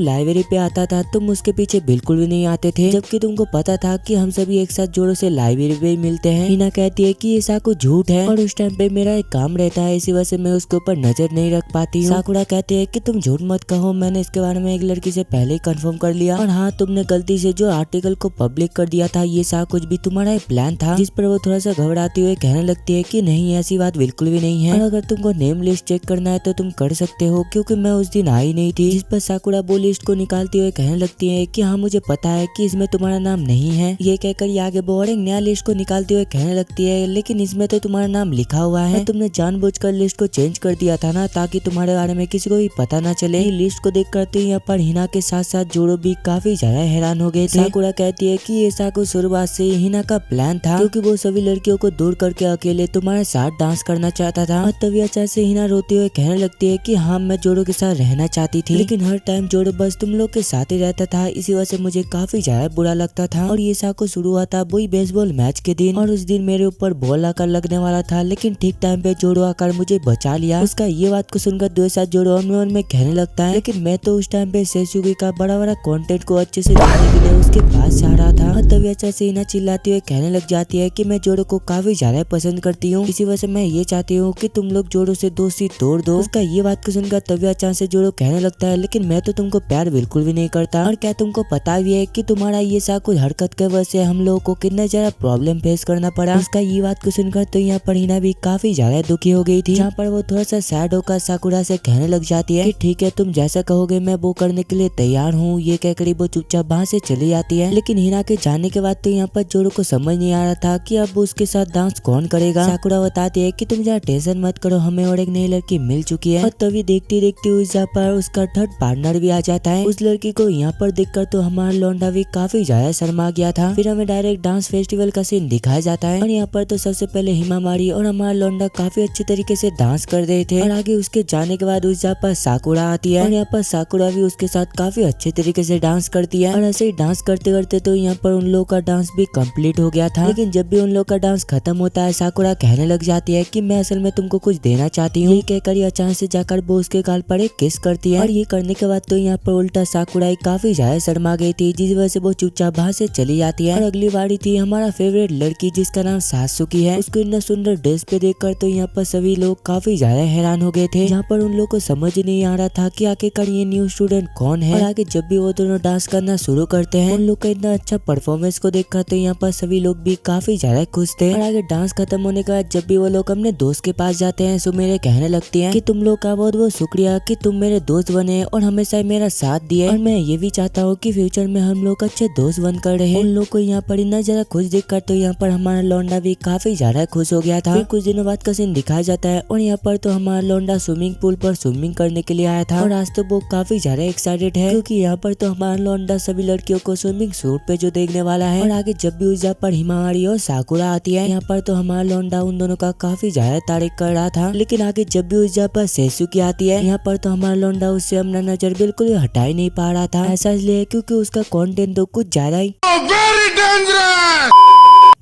लाइब्रेरी पे आता था तुम उसके पीछे बिल्कुल भी नहीं आते थे, जबकि तुमको पता था कि हम सभी एक साथ जोड़ो से लाइब्रेरी पे मिलते हैं। हिना कहती है कि ये सा कुछ झूठ है और उस टाइम पे मेरा एक काम रहता है, इसी वजह से मैं उसके ऊपर नजर नहीं रख पाती हूँ। साकुरा कहते हैं कि तुम झूठ मत कहो, मैंने इसके बारे में एक लड़की से पहले ही कंफर्म कर लिया और हाँ तुमने गलती से जो आर्टिकल को पब्लिक कर दिया था ये सा कुछ भी तुम्हारा एक प्लान था, जिस पर वो थोड़ा सा घबराती हुए कहने लगती है कि नहीं, ऐसी बात बिल्कुल भी नहीं है, और अगर तुमको नेम लिस्ट चेक करना है तो तुम कर सकते हो, क्योंकि मैं उस दिन आई नहीं थी। जिस पर साकुरा वो लिस्ट को निकालती हुए कहने लगती है कि हाँ, मुझे पता है कि इसमें तुम्हारा नाम नहीं है। ये कहकर ये आगे बढ़ एक नया लिस्ट को निकालती हुए कहने लगती है, लेकिन इसमें तो तुम्हारा नाम लिखा हुआ है, तुमने जानबूझकर लिस्ट को चेंज कर दिया था ना, ताकि तुम्हारे बारे में किसी को भी पता ना चले। ये लिस्ट को देख कर यहाँ पर हिना के साथ साथ जोड़ो भी काफी ज्यादा हैरान हो गए थे। साकुरा कहती है कि ऐसा कुछ शुरुआत से हिना का प्लान था, क्योंकि वो सभी लड़कियों को दूर करके अकेले तुम्हारे साथ डांस करना चाहता था। और तभी अचानक से हिना रोते हुए कहने लगती है कि हाँ, मैं जोड़ो के साथ रहना चाहती थी, लेकिन हर टाइम जोड़ो बस तुम लोग के साथ ही रहता था, इसी वजह से मुझे काफी ज्यादा बुरा लगता था। और ये साको शुरू हुआ था वही बेसबॉल मैच के दिन, और उस दिन मेरे ऊपर बॉल आकर लगने वाला था, लेकिन ठीक टाइम पे जोड़ो आकर मुझे बचा लिया। उसका ये बात को सुनकर दो साथ जोड़ो मन में कहने लगता है, लेकिन मैं तो उस टाइम पे सेसुगी का बड़ा बड़ा कंटेंट को अच्छे से देखने के लिए उसके पास जा रहा था। और तभी अच्छा से हिना चिल्लाती हुए कहने लग जाती है कि मैं जोड़ो को काफी ज्यादा पसंद करती हूँ, इसी वजह से मैं ये चाहती हूँ कि तुम लोग जोड़ो से दोस्ती तोड़ दो। उसका ये बात को सुनकर तभी अचानक से जोड़ो कहने लगता है, लेकिन मैं तो तुमको प्यार बिल्कुल भी नहीं करता, और क्या तुमको पता भी है कि तुम्हारा ये सा कुछ हरकत के वजह से हम लोगों को कितना ज्यादा प्रॉब्लम फेस करना पड़ा। उसका ये बात को सुनकर तो यहाँ पर हिना भी काफी ज्यादा दुखी हो गई थी, जहाँ पर वो थोड़ा सा सैड होकर साकुरा से कहने लग जाती है कि ठीक है, तुम जैसा कहोगे मैं वो करने के लिए तैयार हूँ। ये कहकर वो चुपचाप वहाँ से चली जाती है। लेकिन हिना के जाने के बाद तो यहाँ पर जोड़ो को समझ नहीं आ रहा था कि अब उसके साथ डांस कौन करेगा। साकुरा बताती है कि तुम जरा टेंशन मत करो, हमें और एक नई लड़की मिल चुकी है। और तभी देखती देखती उस जहाँ पर उसका थर्ड पार्टनर भी आ जाता है। उस लड़की को यहाँ पर देखकर तो हमारा लौंडा भी काफी ज्यादा शर्मा गया था। फिर हमें डायरेक्ट डांस फेस्टिवल का सीन दिखाया जाता है, और यहाँ पर तो सबसे पहले हिमामारी और हमारा लौंडा काफी अच्छे तरीके से डांस कर रहे थे। और आगे उसके जाने के बाद उस जहाँ पर साकुरा आती है, और यहाँ पर साकुरा भी उसके साथ काफी अच्छे तरीके से डांस करती है। और ऐसे ही डांस करते करते तो यहाँ पर उन लोगों का डांस भी कंप्लीट हो गया था। लेकिन जब भी उन लोगों का डांस खत्म होता है, साकुरा कहने लग जाती है कि मैं असल में तुमको कुछ देना चाहती हूँ। ये कहकर अचानक से जाकर वो उसके गाल पर एक किस करती है, और ये करने के बाद तो यहाँ पर उल्टा साकुरा काफी ज्यादा शर्मा गई थी, जिस वजह से वो चुपचाप वहाँ से चली जाती है। और अगली बारी थी हमारा फेवरेट लड़की जिसका नाम सात्सुकी है। उसको इतना सुंदर ड्रेस पे देखकर तो यहाँ पर सभी लोग काफी ज्यादा हैरान हो गए थे, जहाँ पर उन लोग को समझ नहीं आ रहा था कि आखिरकार ये न्यू स्टूडेंट कौन है। और आगे जब भी वो दोनों डांस करना शुरू करते हैं, उन लोग का इतना अच्छा परफॉर्मेंस को देखकर तो यहाँ पर सभी लोग भी काफी ज्यादा खुश थे। और आगे डांस खत्म होने के बाद जब भी वो लोग अपने दोस्त के पास जाते हैं, सुमेरे कहने लगती है कि तुम लोग का बहुत बहुत शुक्रिया कि तुम मेरे दोस्त बने और हमेशा मेरा साथ दिए, और मैं ये भी चाहता हूँ कि फ्यूचर में हम लोग अच्छे दोस्त बनकर रहे। उन लोग को यहाँ पर इतना ज्यादा खुश देखकर तो यहाँ पर हमारा लौंडा भी काफी ज्यादा खुश हो गया था। फिर कुछ दिनों बाद का सीन दिखाया जाता है, और यहाँ पर तो हमारा लौंडा स्विमिंग पूल पर स्विमिंग करने के लिए आया था। और आज तो वो काफी ज्यादा एक्साइटेड है, क्योंकि यहाँ पर तो हमारा लौंडा सभी लड़कियों को स्विमिंग सूट पे जो देखने वाला है। और आगे जब भी उस जगह पर हिमावारी और साकुरा आती है, यहाँ पर तो हमारा लौंडा उन दोनों का काफी ज्यादा तारीफ कर रहा था। लेकिन आगे जब भी उस जगह पर सेसुकी आती है, यहाँ पर तो हमारा लौंडा उससे अपना नजर बिल्कुल हटा ही नहीं पा रहा था। ऐसा इसलिए क्योंकि उसका कंटेंट तो कुछ ज्यादा ही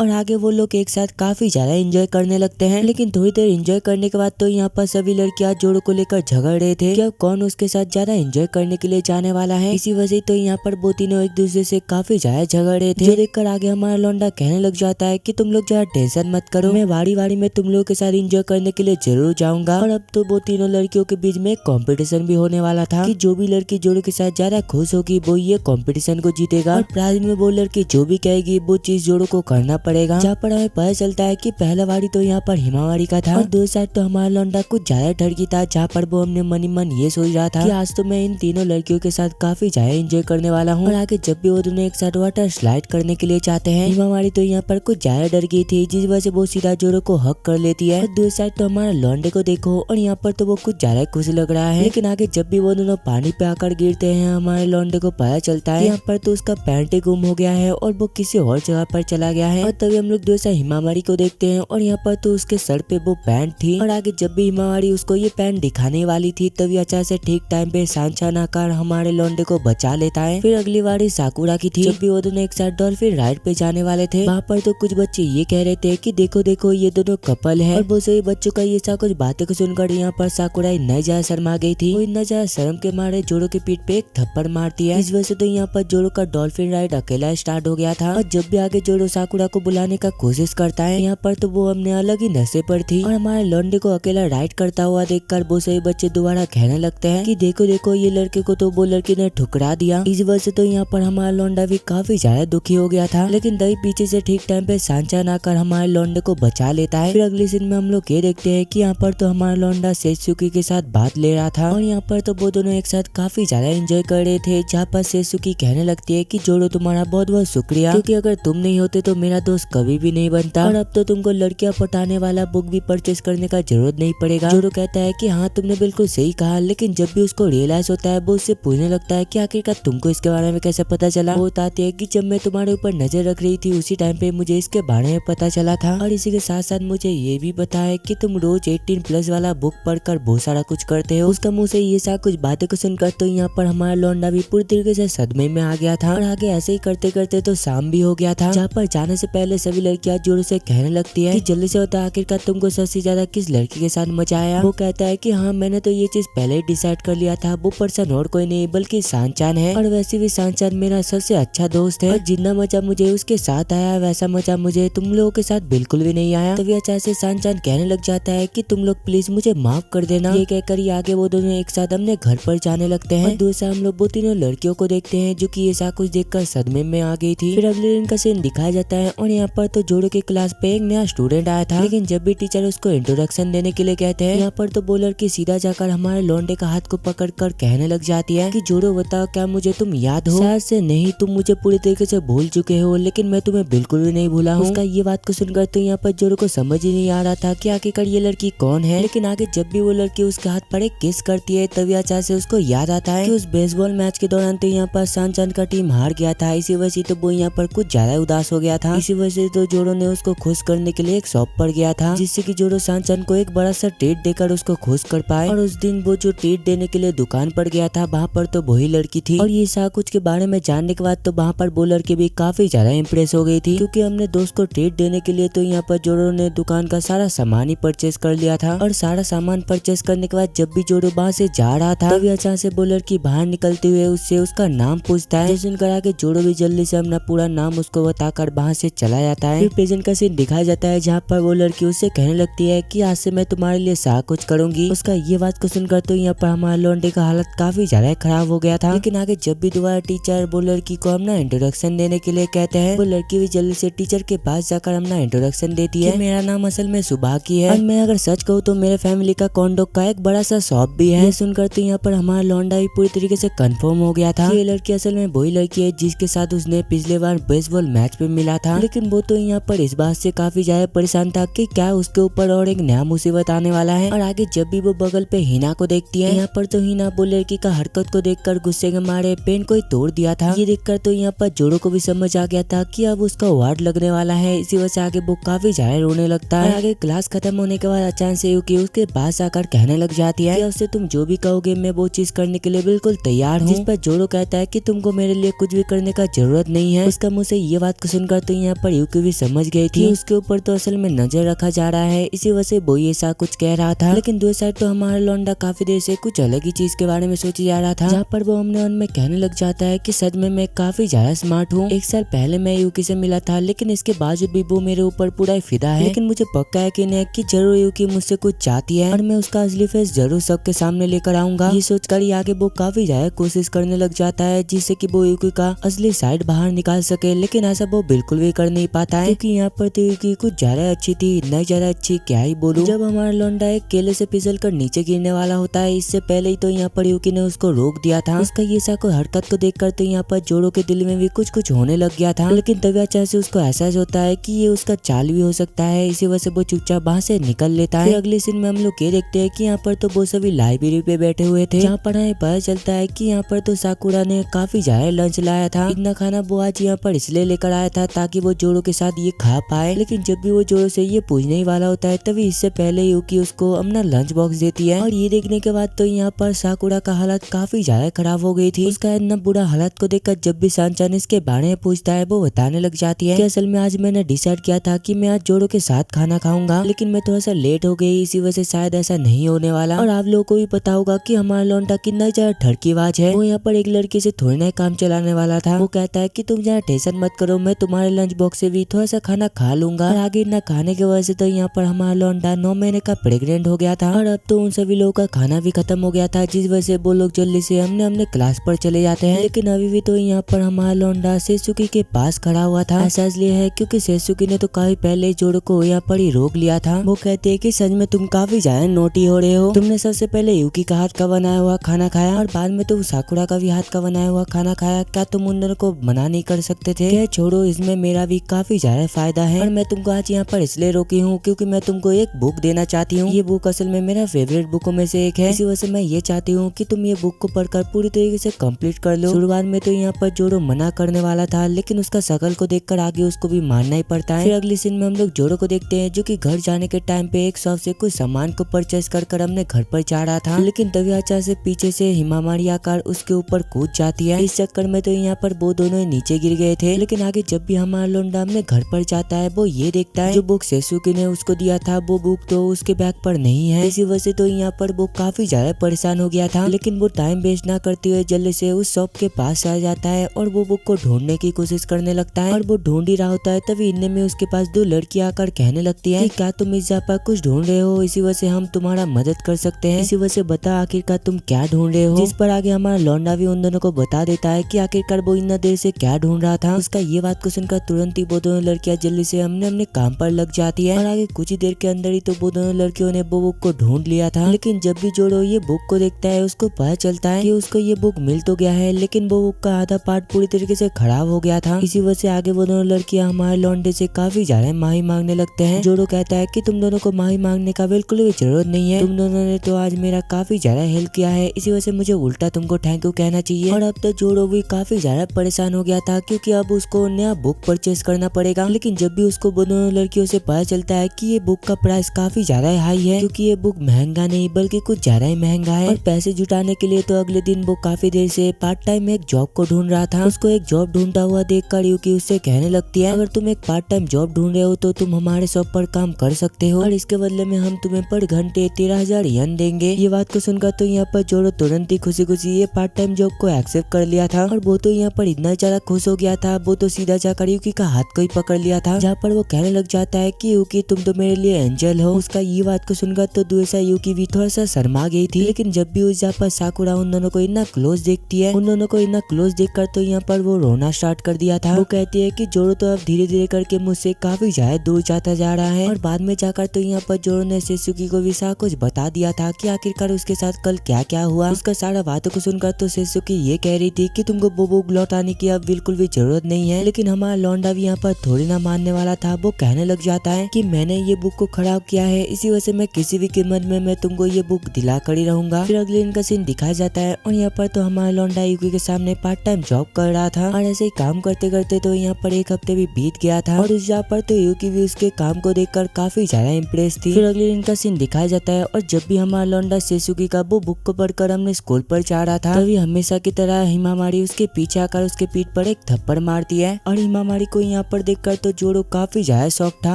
और आगे वो लोग एक साथ काफी ज्यादा एंजॉय करने लगते हैं। लेकिन थोड़ी देर एंजॉय करने के बाद तो यहाँ पर सभी लड़कियां जोड़ो को लेकर झगड़ रहे थे कि अब कौन उसके साथ ज्यादा एंजॉय करने के लिए जाने वाला है। इसी वजह तो यहाँ पर वो तीनों एक दूसरे से काफी ज्यादा झगड़ रहे थे, जो देखकर आगे हमारा लौंडा कहने लग जाता है कि तुम लोग ज्यादा टेंशन मत करो, मैं वारी वारी में तुम लोगों के साथ एंजॉय करने के लिए जरूर जाऊंगा। और अब तो वो तीनों लड़कियों के बीच में कॉम्पिटिशन भी होने वाला था कि जो भी लड़की जोड़ो के साथ ज्यादा खुश होगी वो ये कॉम्पिटिशन को जीतेगा, और प्राइज में वो लड़की जो भी कहेगी वो चीज जोड़ो को करना पड़ेगा। जहाँ पर हमें पता चलता है कि पहला वारी तो यहाँ पर हिमावारी का था, और दूसरा तो हमारा लौंडा कुछ ज्यादा ठरकी था, जहाँ पर वो हमने मन ही मन ये सोच रहा था कि आज तो मैं इन तीनों लड़कियों के साथ काफी ज्यादा एंजॉय करने वाला हूँ। और आगे जब भी वो दोनों एक साथ वाटर स्लाइड करने के लिए चाहते हैं, हिमावारी तो यहाँ पर कुछ ज्यादा डर गई थी, जिस वजह से वो सीधा जोड़ो को हक कर लेती है। और दूसरा तो हमारा लौंडे को देखो, और यहाँ पर तो वो कुछ ज्यादा खुश लग रहा है। लेकिन आगे जब भी वो दोनों पानी पे आकर गिरते हैं, हमारे लौंडे को पता चलता है यहाँ पर तो उसका पैंट गुम हो गया है और वो किसी और जगह पर चला गया है। और तभी हम लोग दूसरा हिमावारी को देखते हैं, और यहाँ पर तो उसके सर पे वो पैंट थी। और आगे जब भी हिमावारी उसको ये पैंट दिखाने वाली थी, तभी अचानक से ठीक टाइम पे सांचान आकर हमारे लौंडे को बचा लेता है। फिर अगली बारी साकुरा की थी, जब भी वो दोनों एक साथ डॉल्फिन राइड पे जाने वाले थे, वहाँ पर तो कुछ बच्चे ये कह रहे थे कि देखो देखो ये दोनों कपल है। और वो सभी बच्चों का ये सा कुछ बातें को सुनकर यहाँ पर साकुरा इतना ज्यादा शर्मा गई थी, वो इतना ज्यादा शर्म के मारे जोड़ो के पीठ पे एक थप्पड़ मारती है। इस वजह से तो यहाँ पर जोड़ो का डॉल्फिन राइड अकेला स्टार्ट हो गया था। और जब भी आगे जोड़ो साकुरा को बुलाने का कोशिश करता है। यहाँ पर तो वो अपने अलग ही नशे पर थी और हमारे लौंडे को अकेला राइड करता हुआ देखकर वो सभी बच्चे दोबारा कहने लगते हैं कि देखो देखो ये लड़के को तो वो लड़की ने ठुकरा दिया। इस वजह से तो यहाँ पर हमारा लौंडा भी काफी ज्यादा दुखी हो गया था, लेकिन दही पीछे से ठीक टाइम पे सांचान आकर हमारे लौंडे को बचा लेता है। फिर अगले सीन में हम लोग ये देखते हैं कि यहाँ पर तो हमारा लौंडा सेसुकी के साथ बात ले रहा था और यहाँ पर तो वो दोनों एक साथ काफी ज्यादा एंजॉय कर रहे थे, जहाँ पर सेसुकी कहने लगती है कि जोड़ो तुम्हारा बहुत बहुत शुक्रिया, क्योंकि अगर तुम नहीं होते तो मेरा दोस्त कभी भी नहीं बनता और अब तो तुमको लड़कियां पटाने वाला बुक भी परचेस करने का जरूरत नहीं पड़ेगा। जोड़ो कहता है कि हाँ तुमने बिल्कुल सही कहा, लेकिन जब भी उसको रियलाइज होता है वो उससे पूछने लगता है कि आखिरकार तुमको इसके बारे में कैसे पता चला। वो बताती है कि जब मैं तुम्हारे ऊपर नजर रख रही थी उसी टाइम पे मुझे इसके बारे में पता चला था, और इसी के साथ साथ मुझे ये भी पता है कि तुम रोज 18+ वाला बुक पढ़कर बहुत सारा कुछ करते हो। उसका मुंह से ये सारा कुछ बातें को सुनकर तो यहाँ पर हमारा लौंडा भी पूरी तरीके से सदमे में आ गया था और आगे ऐसे ही करते करते तो शाम भी हो गया था, जहाँ पर जाने से पहले सभी लड़कियां जोरों से कहने लगती है कि जल्दी से बता आखिरकार तुमको सबसे ज्यादा किस लड़की के साथ मजा आया। वो कहता है कि हाँ मैंने तो ये चीज पहले ही डिसाइड कर लिया था, वो पर्सन और कोई नहीं बल्कि सांचान है, और वैसे भी सांचान मेरा सबसे अच्छा दोस्त है और जितना मजा मुझे उसके साथ आया वैसा मजा मुझे तुम लोगों के साथ बिल्कुल भी नहीं आया। तभी अचानक से सांचान कहने लग जाता है कि तुम लोग प्लीज मुझे माफ कर देना। ये कहकर ही आगे वो दोनों एक साथ अपने घर पर जाने लगते हैं। दूसरा हम लोग वो तीनों लड़कियों को देखते हैं जो कि ये सारा कुछ देखकर सदमे में आ गई थी। फिर अगले दिन का सीन दिखाया जाता है और यहाँ पर तो जोड़ो के क्लास पे एक नया स्टूडेंट आया था, लेकिन जब भी टीचर उसको इंट्रोडक्शन देने के लिए कहते हैं यहाँ पर तो वो लड़की सीधा जाकर हमारे लौंडे का हाथ को पकड़ कर कहने लग जाती है कि जोड़ो बताओ क्या मुझे तुम याद हो? शायद से नहीं, तुम मुझे पूरी तरीके से भूल चुके हो, लेकिन मैं तुम्हें बिल्कुल भी नहीं भूला हूँ। उसका ये बात को सुनकर तो यहाँ पर जोड़ो को समझ ही नहीं आ रहा था कि आखिरकार ये लड़की कौन है, लेकिन आगे जब भी वो लड़की उसके हाथ पर एक किस करती है तभी अचानक से उसको याद आता है कि उस बेसबॉल मैच के दौरान तो यहाँ पर सांचान का टीम हार गया था, इसी वजह से तो वो यहाँ पर कुछ ज्यादा उदास हो गया था। इसी वजह से तो जोड़ो ने उसको खुश करने के लिए एक शॉप पर गया था, जिससे कि जोड़ो सांचान को एक बड़ा सा ट्रीट देकर उसको खुश कर पाए। और उस दिन वो जो ट्रीट देने के लिए दुकान पर गया था वहाँ पर तो वही लड़की थी, और ये सारा कुछ के बारे में जानने के बाद तो वहाँ पर वो लड़की भी काफी ज्यादा इम्प्रेस हो गई थी, क्योंकि हमने दोस्त को ट्रीट देने के लिए तो यहाँ पर जोड़ो ने दुकान का सारा सामान ही परचेस कर लिया था। और सारा सामान परचेस करने के बाद जब भी जोड़ो वहाँ से जा रहा था तभी अचानक से वो लड़की बाहर निकलते हुए उससे उसका नाम पूछता है, जिसे सुनकर आके जोड़ो भी जल्दी से अपना पूरा नाम उसको बताकर वहाँ से चला जाता है। फिर प्रेजेंट का सीन दिखाया जाता है जहाँ पर वो लड़की उससे कहने लगती है कि आज से मैं तुम्हारे लिए सारा कुछ करूंगी। उसका ये बात को सुनकर तो यहाँ पर हमारे लौंडे का हालत काफी ज्यादा खराब हो गया था, लेकिन आगे जब भी दोबारा टीचर वो लड़की को अपना इंट्रोडक्शन देने के लिए कहते हैं वो लड़की भी जल्दी से टीचर के पास जाकर अपना इंट्रोडक्शन देती है। मेरा नाम असल में सुबह की है और मैं अगर सच कहूँ तो मेरे फैमिली का कॉन्डोक का एक बड़ा सा शॉप भी है। ये सुनकर तो यहाँ पर हमारा लौंडा भी पूरी तरीके से कंफर्म हो गया था कि ये लड़की असल में वही लड़की है जिसके साथ उसने पिछले बार बेसबॉल मैच पे मिला था। लेकिन वो तो यहाँ पर इस बात से काफी ज्यादा परेशान था कि क्या उसके ऊपर और एक नया मुसीबत आने वाला है। और आगे जब भी वो बगल पे हिना को देखती है यहाँ पर तो हिना वो लड़की का हरकत को देखकर गुस्से के मारे पेन को ही तोड़ दिया था। ये देखकर तो यहाँ पर जोड़ो को भी समझ आ गया था कि अब उसका वार्ड लगने वाला है, इसी वजह से आगे वो काफी ज्यादा रोने लगता है। आगे क्लास खत्म होने के बाद अचानक से यूकी उसके पास आकर कहने लग जाती है कि उससे तुम जो भी कहोगे मैं वो चीज करने के लिए बिल्कुल तैयार हूँ। जिस पर जोड़ो कहता है कि तुमको मेरे लिए कुछ भी करने का जरूरत नहीं है। उसका मुंह से ये बात को सुनकर तो यहाँ पर यूकी भी समझ गई थी उसके ऊपर तो असल में नजर रखा जा रहा है, इसी वजह से वो ये सा कुछ कह रहा था। लेकिन दूसरी साइड तो हमारा लौंडा काफी देर से कुछ अलग ही चीज के बारे में सोचे जा रहा था, जहाँ पर वो हमने उनमें कहने लग जाता है कि सच में मैं काफी ज्यादा स्मार्ट हूँ। 1 साल पहले मैं यूकी से मिला था, लेकिन इसके बावजूद भी वो मेरे ऊपर पूरा फिदा है। लेकिन मुझे पक्का है कि जरूर यूकी मुझसे कुछ चाहती है और मैं उसका असली फेस जरूर सबके सामने लेकर आऊंगा। ये सोचकर ही आगे वो काफी ज्यादा कोशिश करने लग जाता है जिससे कि वो यूकी का असली साइड बाहर निकाल सके, लेकिन ऐसा वो बिल्कुल भी कर नहीं पाता है, क्योंकि यहाँ पर तो यूकी कुछ ज्यादा अच्छी थी, इतना ज्यादा अच्छी क्या ही बोलूं। जब हमारा लौंडा एक केले से फिसल कर नीचे गिरने वाला होता है, इससे पहले ही तो यहाँ पर यूकी ने उसको रोक दिया था। उसका ये सा कोई हरकत को देखकर तो यहाँ पर जोड़ो के दिल में भी कुछ होने लग गया था, लेकिन तभी अचानक से उसको एहसास होता है कि ये उसका चाल भी हो सकता है, इसी वजह से वो चुपचाप वहाँ से निकल लेता है। अगले सीन में हम लोग ये देखते हैं कि यहाँ पर तो वो सभी लाइब्रेरी पे बैठे हुए थे, जहाँ पर हमें पता चलता है कि यहाँ पर तो साकुरा ने काफी ज्यादा लंच लाया था। इतना खाना वो आज यहाँ पर इसलिए लेकर आया था ताकि वो जोड़ो के साथ ये खा पाए। लेकिन जब भी वो जोड़ो से ये पूछने ही वाला होता है तभी इससे पहले यूकी उसको अपना लंच बॉक्स देती है, और ये देखने के बाद तो यहाँ पर साकुरा का हालत काफी ज्यादा खराब हो गई थी। उसका इतना बुरा हालत को देखकर जब भी सांचान इसके बारे में पूछता है वो बताने लग जाती है कि असल में आज मैंने डिसाइड किया था कि मैं आज जोड़ो के साथ खाना खाऊंगा, लेकिन मैं थोड़ा सा लेट हो गई, इसी वजह से शायद ऐसा नहीं होने वाला। और आप लोगों को भी पता होगा कि हमारा लौंडा कितना ज्यादा ठड़कीबाज है। वो यहाँ पर एक लड़की से थोड़ी ना काम चलाने वाला था। वो कहता है कि तुम जरा टेंशन मत करो, मैं तुम्हारे लंच बॉक्स शौक से भी थोड़ा सा खाना खा लूंगा। और आगे न खाने की वजह से तो यहाँ पर हमारा लौंडा 9 महीने का प्रेग्नेंट हो गया था और अब तो उन सभी लोगों का खाना भी खत्म हो गया था, जिस वजह से वो लोग जल्दी से हमने क्लास पर चले जाते हैं। लेकिन अभी भी तो यहाँ पर हमारा लौंडा सेसुकी के पास खड़ा हुआ था। ऐसा इसलिए है क्योंकि सेसुकी ने तो काफी पहले जोड़ो को यहाँ पर ही रोक लिया था। वो कहते हैं कि सच में तुम काफी ज्यादा नोटी हो रहे हो, तुमने सबसे पहले यूकी का हाथ का बनाया हुआ खाना खाया और बाद में तुम साकुरा का भी हाथ का बनाया हुआ खाना खाया, क्या तुम उन दोनों को मना नहीं कर सकते थे? क्या छोड़ो, इसमें मेरा भी काफी ज्यादा फायदा है और मैं तुमको आज यहाँ पर इसलिए रोकी हूँ क्योंकि मैं तुमको एक बुक देना चाहती हूँ। ये बुक असल में मेरा फेवरेट बुकों में से एक है, इसी वजह से मैं ये चाहती हूँ कि तुम ये बुक को पढ़कर पूरी तरीके से कंप्लीट कर लो। शुरुआत में तो यहाँ पर जोड़ो मना करने वाला था, लेकिन उसका शकल को देखकर आगे उसको भी मानना ही पड़ता है। फिर अगली सीन में हम लोग जोड़ो को देखते हैं जो कि घर जाने के टाइम पे एक शॉप से कुछ सामान को परचेस कर हमने घर पर जा रहा था, लेकिन तभी अचानक से पीछे से हिमामारी आकर उसके ऊपर कूद जाती है। इस चक्कर में तो यहाँ पर वो दोनों नीचे गिर गए थे। लेकिन आगे जब भी हमारा लौंडा हमने घर पर जाता है वो ये देखता है जो बुक सेसुकी ने उसको दिया था वो बुक तो उसके बैग पर नहीं है। इसी वजह से तो यहाँ पर वो काफी ज्यादा परेशान हो गया था, लेकिन वो टाइम वेस्ट ना करते हुए जल्दी से उस शॉप के पास आ जाता है और वो बुक को ढूंढने की कोशिश करने लगता है। और वो ढूंढ ही रहा होता है तभी इतने में उसके पास दो लड़कियां आकर कहने लगती है कि क्या तुम इस जगह पर कुछ ढूंढ रहे हो, इसी वजह से हम तुम्हारा मदद कर सकते हैं, इसी वजह से बता आखिरकार तुम क्या ढूंढ रहे हो। जिस पर आगे हमारा लौंडा भी उन दोनों को बता देता है कि आखिरकार वो इतना देर से क्या ढूंढ रहा था। उसका ये बात को सुनकर तुरंत ही वो दोनों लड़कियां जल्दी से हमने काम पर लग जाती है और आगे कुछ ही देर के अंदर ही तो वो दोनों लड़कियों ने वो बुक को ढूंढ लिया था। लेकिन जब भी जोड़ो ये बुक को देखता है उसको पता चलता है कि उसको ये बुक मिल तो गया है, लेकिन वो बुक का आधा पार्ट पूरी तरीके से खराब हो गया था। इसी वजह से आगे वो दोनों लड़कियां हमारे लौंडे से काफी ज्यादा माफी मांगने लगते हैं। जोड़ो कहता है कि तुम दोनों को माफी मांगने का बिल्कुल भी जरूरत नहीं है, तुम दोनों ने तो आज मेरा काफी ज्यादा हेल्प किया है, इसी वजह से मुझे उल्टा तुमको थैंक यू कहना चाहिए। और अब तो जोड़ो भी काफी ज्यादा परेशान हो गया था क्योंकि अब उसको नया बुक परचेस करना पड़ेगा। लेकिन जब भी उसको वो दोनों लड़कियों से पता चलता है कि ये बुक का प्राइस काफी ज्यादा हाई है क्योंकि ये बुक महंगा नहीं बल्कि कुछ ज्यादा ही महंगा है, और पैसे जुटाने के लिए तो अगले दिन वो काफी देर से पार्ट टाइम एक जॉब को ढूंढ रहा था। उसको एक जॉब ढूंढता हुआ देखकर यूकी उससे कहने लगती है अगर तुम एक पार्ट टाइम जॉब ढूंढ रहे हो तो तुम हमारे शॉप पर काम कर सकते हो और इसके बदले में हम तुम्हें पर घंटे 13,000 येन देंगे। ये बात को सुनकर तो यहाँ पर जोड़ो तुरंत ही खुशी खुशी ये पार्ट टाइम जॉब को एक्सेप्ट कर लिया था और वो तो यहाँ पर इतना ज्यादा खुश हो गया था वो तो सीधा जाकर यूकी का हाथ को ही पकड़ लिया था, जहाँ पर वो कहने लग जाता है कि यूकी तुम तो मेरे लिए एंजल हो। उसका ये बात को सुनकर तो दूसरा यूकी भी थोड़ा सा शर्मा गई थी, लेकिन जब भी उस जहाँ पर साकुरा उन दोनों को इतना क्लोज देखती है, उन दोनों को इतना क्लोज देखकर तो यहाँ पर वो रोना स्टार्ट कर दिया था। वो कहती है कि जोड़ो तो अब धीरे धीरे करके मुझसे काफी ज्यादा दूर जाता जा रहा है। और बाद में जाकर तो यहाँ पर जोड़ो ने सेसुकी को भी सारा कुछ बता दिया था कि आखिरकार उसके साथ कल क्या क्या हुआ। उसका सारा बातों को सुनकर तो सेसुकी ये कह रही थी कि तुमको वो बुक लौटाने की अब बिल्कुल भी जरूरत नहीं है, लेकिन हमारा लौंडा भी यहाँ पर थोड़ी ना मानने वाला था। वो कहने लग जाता है कि मैंने ये बुक को खराब किया है, इसी वजह से मैं किसी भी कीमत में मैं तुमको ये बुक दिला कर ही रहूंगा। फिर अगले दिन का सीन दिखाया जाता है और यहाँ पर तो हमारा लौंडा यूकी के सामने पार्ट टाइम जॉब कर रहा था और ऐसे ही काम करते करते तो यहाँ पर एक हफ्ते भी बीत गया था और उस जगह पर तो यूकी भी उसके काम को देखकर काफी ज्यादा इम्प्रेस थी। फिर अगले दिन का सीन दिखाया जाता है और जब भी हमारा लौंडा सेसुकी का वो बुक को पढ़कर हमने स्कूल पर जा रहा था तभी हमेशा की तरह हिमामारी उसके पीछे आकर उसके पीठ पर एक थप्पड़ मारती है और हिमामारी को यहाँ पर देखकर तो जोड़ो काफी ज्यादा शौक था